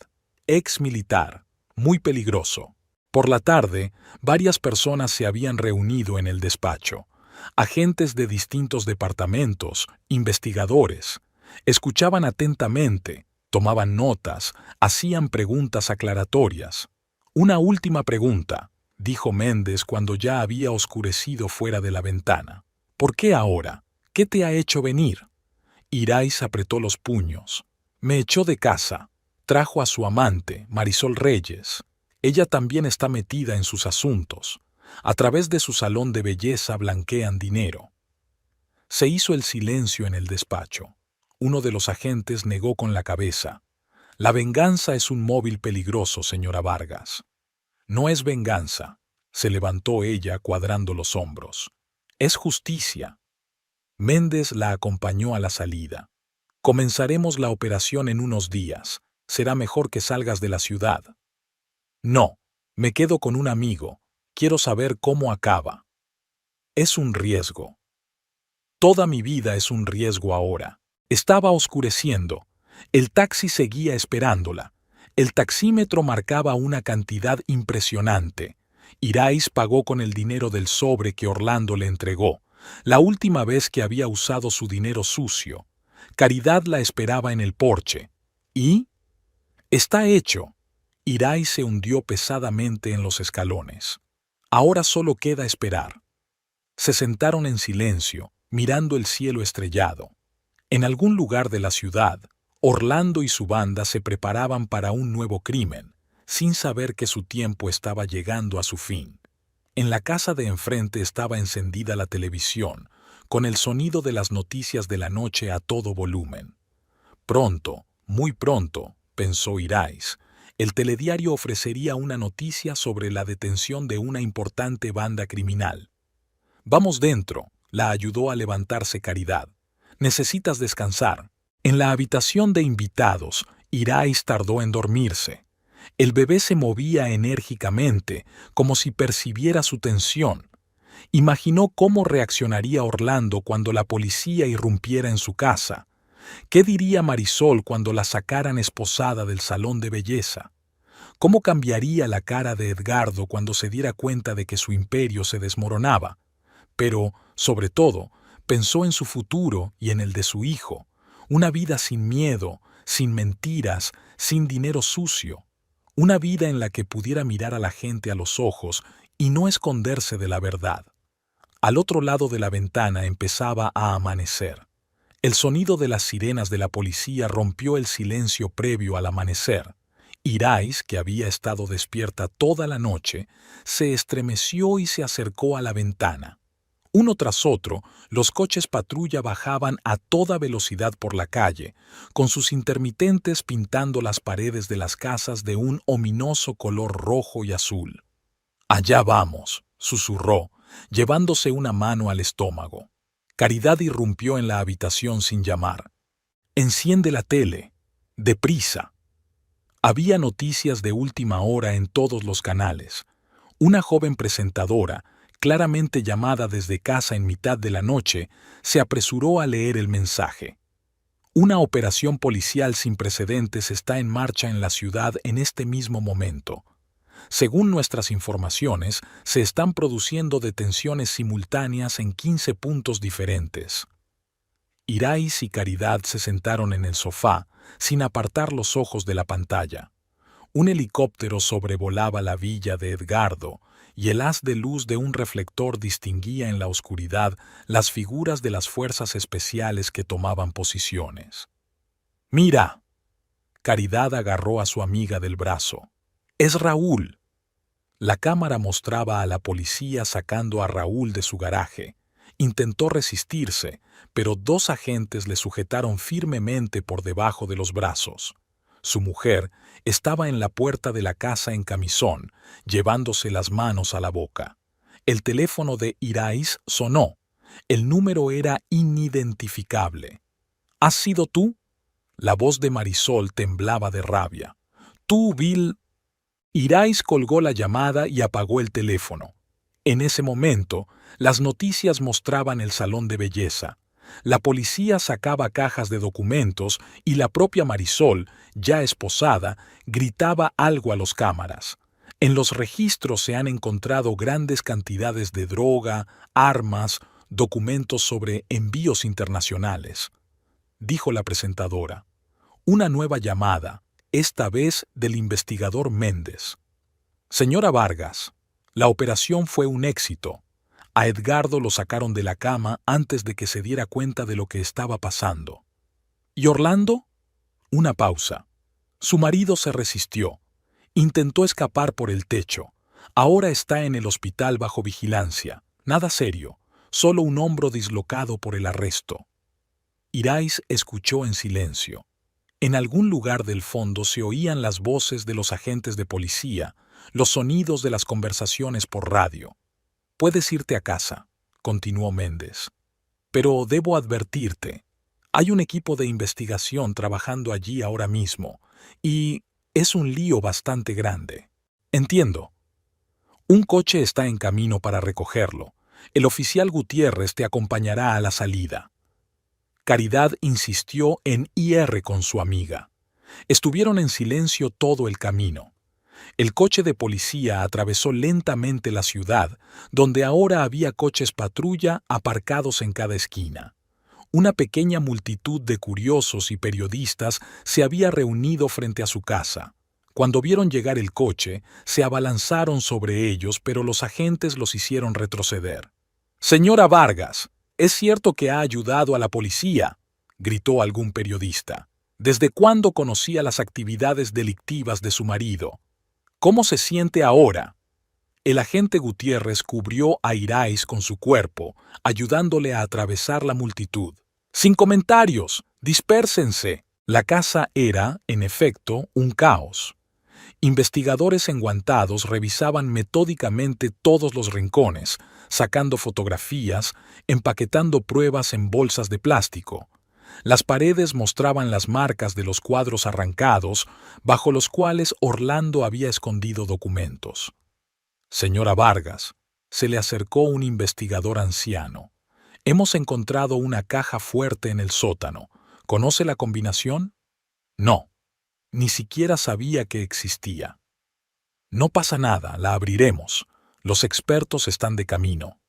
ex militar, muy peligroso. Por la tarde, varias personas se habían reunido en el despacho. Agentes de distintos departamentos, investigadores. Escuchaban atentamente, tomaban notas, hacían preguntas aclaratorias. Una última pregunta, dijo Méndez cuando ya había oscurecido fuera de la ventana. ¿Por qué ahora? ¿Qué te ha hecho venir? Irais apretó los puños. Me echó de casa. Trajo a su amante, Marisol Reyes. Ella también está metida en sus asuntos. A través de su salón de belleza blanquean dinero. Se hizo el silencio en el despacho. Uno de los agentes negó con la cabeza. La venganza es un móvil peligroso, señora Vargas. No es venganza, se levantó ella cuadrando los hombros. Es justicia. Méndez la acompañó a la salida. Comenzaremos la operación en unos días. Será mejor que salgas de la ciudad. No, me quedo con un amigo. Quiero saber cómo acaba. Es un riesgo. Toda mi vida es un riesgo ahora. Estaba oscureciendo. El taxi seguía esperándola. El taxímetro marcaba una cantidad impresionante. Irais pagó con el dinero del sobre que Orlando le entregó, la última vez que había usado su dinero sucio. Caridad la esperaba en el porche. ¿Y? Está hecho. Irais se hundió pesadamente en los escalones. Ahora solo queda esperar. Se sentaron en silencio, mirando el cielo estrellado. En algún lugar de la ciudad, Orlando y su banda se preparaban para un nuevo crimen, sin saber que su tiempo estaba llegando a su fin. En la casa de enfrente estaba encendida la televisión, con el sonido de las noticias de la noche a todo volumen. Pronto, muy pronto, pensó Irais, el telediario ofrecería una noticia sobre la detención de una importante banda criminal. Vamos dentro, la ayudó a levantarse Caridad. Necesitas descansar. En la habitación de invitados, Irais tardó en dormirse. El bebé se movía enérgicamente, como si percibiera su tensión. Imaginó cómo reaccionaría Orlando cuando la policía irrumpiera en su casa. ¿Qué diría Marisol cuando la sacaran esposada del salón de belleza? ¿Cómo cambiaría la cara de Edgardo cuando se diera cuenta de que su imperio se desmoronaba? Pero, sobre todo, pensó en su futuro y en el de su hijo, Una vida sin miedo, sin mentiras, sin dinero sucio. Una vida en la que pudiera mirar a la gente a los ojos y no esconderse de la verdad. Al otro lado de la ventana empezaba a amanecer. El sonido de las sirenas de la policía rompió el silencio previo al amanecer. Irais, que había estado despierta toda la noche, se estremeció y se acercó a la ventana. Uno tras otro, los coches patrulla bajaban a toda velocidad por la calle, con sus intermitentes pintando las paredes de las casas de un ominoso color rojo y azul. «Allá vamos», susurró, llevándose una mano al estómago. Caridad irrumpió en la habitación sin llamar. «Enciende la tele. Deprisa». Había noticias de última hora en todos los canales. Una joven presentadora, claramente llamada desde casa en mitad de la noche, se apresuró a leer el mensaje. Una operación policial sin precedentes está en marcha en la ciudad en este mismo momento. Según nuestras informaciones, se están produciendo detenciones simultáneas en 15 puntos diferentes. Irais y Caridad se sentaron en el sofá, sin apartar los ojos de la pantalla. Un helicóptero sobrevolaba la villa de Edgardo, y el haz de luz de un reflector distinguía en la oscuridad las figuras de las fuerzas especiales que tomaban posiciones. «¡Mira!». Caridad agarró a su amiga del brazo. «¡Es Raúl!». La cámara mostraba a la policía sacando a Raúl de su garaje. Intentó resistirse, pero dos agentes le sujetaron firmemente por debajo de los brazos. Su mujer estaba en la puerta de la casa en camisón, llevándose las manos a la boca. El teléfono de Irais sonó. El número era inidentificable. «¿Has sido tú?». La voz de Marisol temblaba de rabia. «Tú, Bill». Irais colgó la llamada y apagó el teléfono. En ese momento, las noticias mostraban el salón de belleza. La policía sacaba cajas de documentos y la propia Marisol, ya esposada, gritaba algo a los cámaras. En los registros se han encontrado grandes cantidades de droga, armas, documentos sobre envíos internacionales. Dijo la presentadora. Una nueva llamada, esta vez del investigador Méndez. «Señora Vargas, la operación fue un éxito. A Edgardo lo sacaron de la cama antes de que se diera cuenta de lo que estaba pasando». «¿Y Orlando?». Una pausa. Su marido se resistió. Intentó escapar por el techo. Ahora está en el hospital bajo vigilancia. Nada serio, solo un hombro dislocado por el arresto. Irais escuchó en silencio. En algún lugar del fondo se oían las voces de los agentes de policía, los sonidos de las conversaciones por radio. «Puedes irte a casa», continuó Méndez. «Pero debo advertirte, hay un equipo de investigación trabajando allí ahora mismo, y es un lío bastante grande». «Entiendo». «Un coche está en camino para recogerlo. El oficial Gutiérrez te acompañará a la salida». Caridad insistió en ir con su amiga. Estuvieron en silencio todo el camino. El coche de policía atravesó lentamente la ciudad, donde ahora había coches patrulla aparcados en cada esquina. Una pequeña multitud de curiosos y periodistas se había reunido frente a su casa. Cuando vieron llegar el coche, se abalanzaron sobre ellos, pero los agentes los hicieron retroceder. «Señora Vargas, ¿es cierto que ha ayudado a la policía?», gritó algún periodista. «¿Desde cuándo conocía las actividades delictivas de su marido? ¿Cómo se siente ahora?». El agente Gutiérrez cubrió a Irais con su cuerpo, ayudándole a atravesar la multitud. «Sin comentarios, dispérsense». La casa era, en efecto, un caos. Investigadores enguantados revisaban metódicamente todos los rincones, sacando fotografías, empaquetando pruebas en bolsas de plástico. Las paredes mostraban las marcas de los cuadros arrancados, bajo los cuales Orlando había escondido documentos. «Señora Vargas», se le acercó un investigador anciano. «Hemos encontrado una caja fuerte en el sótano. ¿Conoce la combinación?». «No. Ni siquiera sabía que existía». «No pasa nada, la abriremos. Los expertos están de camino».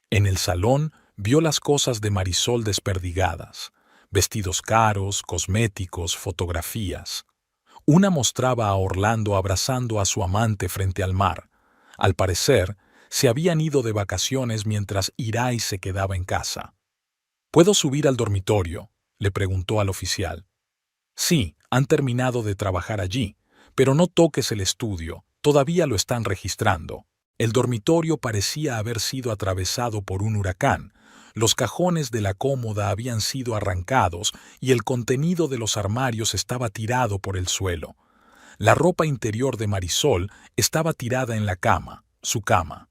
En el salón vio las cosas de Marisol desperdigadas. vestidos caros, cosméticos, fotografías. Una mostraba a Orlando abrazando a su amante frente al mar. Al parecer, se habían ido de vacaciones mientras Irais se quedaba en casa. ¿Puedo subir al dormitorio?, le preguntó al oficial. Sí, han terminado de trabajar allí, pero no toques el estudio, todavía lo están registrando. El dormitorio parecía haber sido atravesado por un huracán. Los cajones de la cómoda habían sido arrancados y el contenido de los armarios estaba tirado por el suelo. La ropa interior de Marisol estaba tirada en la cama, su cama.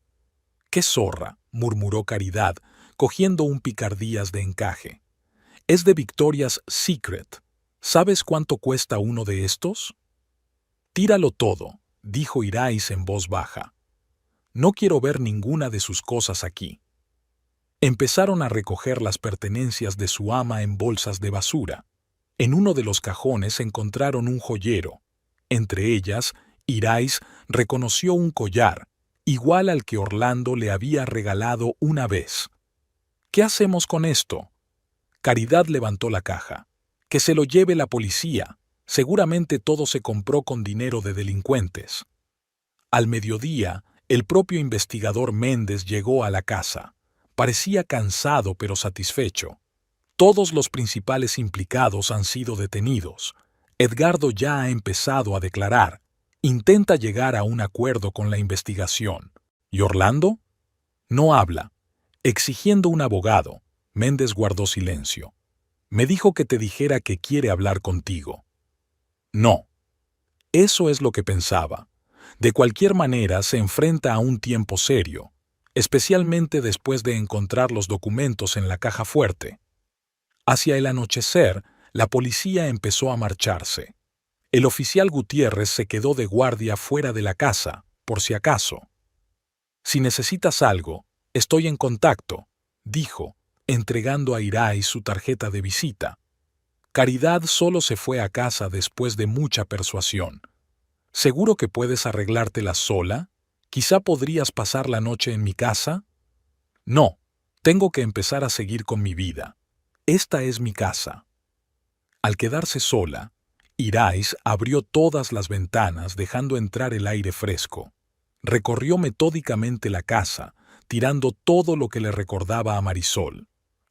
«¡Qué zorra!», murmuró Caridad, cogiendo un picardías de encaje. «Es de Victoria's Secret. ¿Sabes cuánto cuesta uno de estos?» «Tíralo todo», dijo Irais en voz baja. «No quiero ver ninguna de sus cosas aquí». Empezaron a recoger las pertenencias de su ama en bolsas de basura. En uno de los cajones encontraron un joyero. Entre ellas, Irais reconoció un collar, igual al que Orlando le había regalado una vez. «¿Qué hacemos con esto?» Caridad levantó la caja. «Que se lo lleve la policía. Seguramente todo se compró con dinero de delincuentes». Al mediodía, el propio investigador Méndez llegó a la casa. Parecía cansado pero satisfecho. Todos los principales implicados han sido detenidos. Edgardo ya ha empezado a declarar. Intenta llegar a un acuerdo con la investigación. ¿Y Orlando? No habla. Exigiendo un abogado, Méndez guardó silencio. Me dijo que te dijera que quiere hablar contigo. No. Eso es lo que pensaba. De cualquier manera se enfrenta a un tiempo serio, especialmente después de encontrar los documentos en la caja fuerte. Hacia el anochecer, la policía empezó a marcharse. El oficial Gutiérrez se quedó de guardia fuera de la casa, por si acaso. «Si necesitas algo, estoy en contacto», dijo, entregando a Irais su tarjeta de visita. Caridad solo se fue a casa después de mucha persuasión. «¿Seguro que puedes arreglártela sola? ¿Quizá podrías pasar la noche en mi casa?» «No, tengo que empezar a seguir con mi vida. Esta es mi casa». Al quedarse sola, Irais abrió todas las ventanas dejando entrar el aire fresco. Recorrió metódicamente la casa, tirando todo lo que le recordaba a Marisol.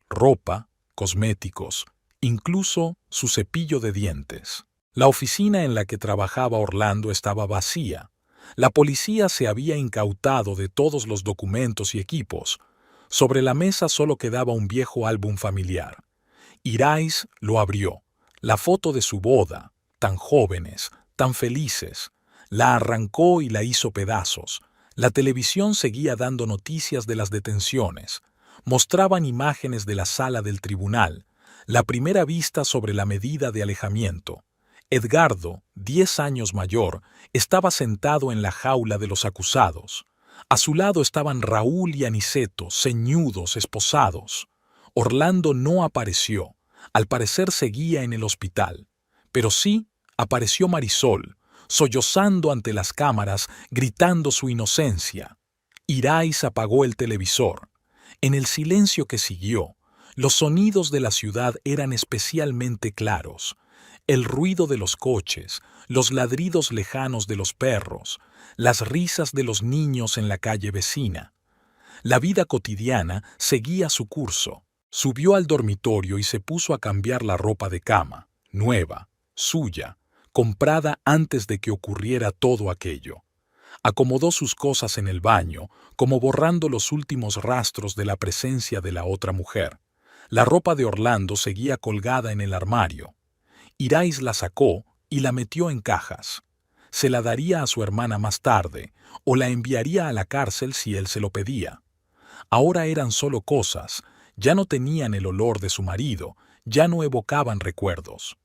Ropa, cosméticos, incluso su cepillo de dientes. La oficina en la que trabajaba Orlando estaba vacía. La policía se había incautado de todos los documentos y equipos. Sobre la mesa solo quedaba un viejo álbum familiar. Irais lo abrió. La foto de su boda, tan jóvenes, tan felices. La arrancó y la hizo pedazos. La televisión seguía dando noticias de las detenciones. Mostraban imágenes de la sala del tribunal, la primera vista sobre la medida de alejamiento. Edgardo, 10 años mayor, estaba sentado en la jaula de los acusados. A su lado estaban Raúl y Aniceto, ceñudos, esposados. Orlando no apareció. Al parecer seguía en el hospital. Pero sí apareció Marisol, sollozando ante las cámaras, gritando su inocencia. Irais apagó el televisor. En el silencio que siguió, los sonidos de la ciudad eran especialmente claros. El ruido de los coches, los ladridos lejanos de los perros, las risas de los niños en la calle vecina. La vida cotidiana seguía su curso. Subió al dormitorio y se puso a cambiar la ropa de cama, nueva, suya, comprada antes de que ocurriera todo aquello. Acomodó sus cosas en el baño, como borrando los últimos rastros de la presencia de la otra mujer. La ropa de Orlando seguía colgada en el armario. Irais la sacó y la metió en cajas. Se la daría a su hermana más tarde, o la enviaría a la cárcel si él se lo pedía. Ahora eran solo cosas, ya no tenían el olor de su marido, ya no evocaban recuerdos.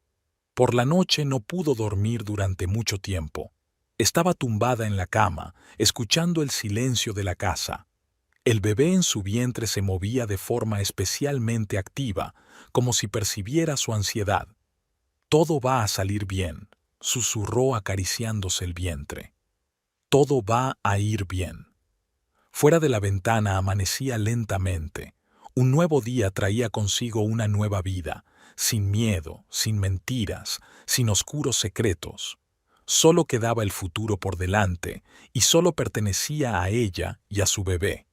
Por la noche no pudo dormir durante mucho tiempo. Estaba tumbada en la cama, escuchando el silencio de la casa. El bebé en su vientre se movía de forma especialmente activa, como si percibiera su ansiedad. «Todo va a salir bien», susurró acariciándose el vientre. «Todo va a ir bien». Fuera de la ventana amanecía lentamente. Un nuevo día traía consigo una nueva vida, sin miedo, sin mentiras, sin oscuros secretos. Solo quedaba el futuro por delante y solo pertenecía a ella y a su bebé.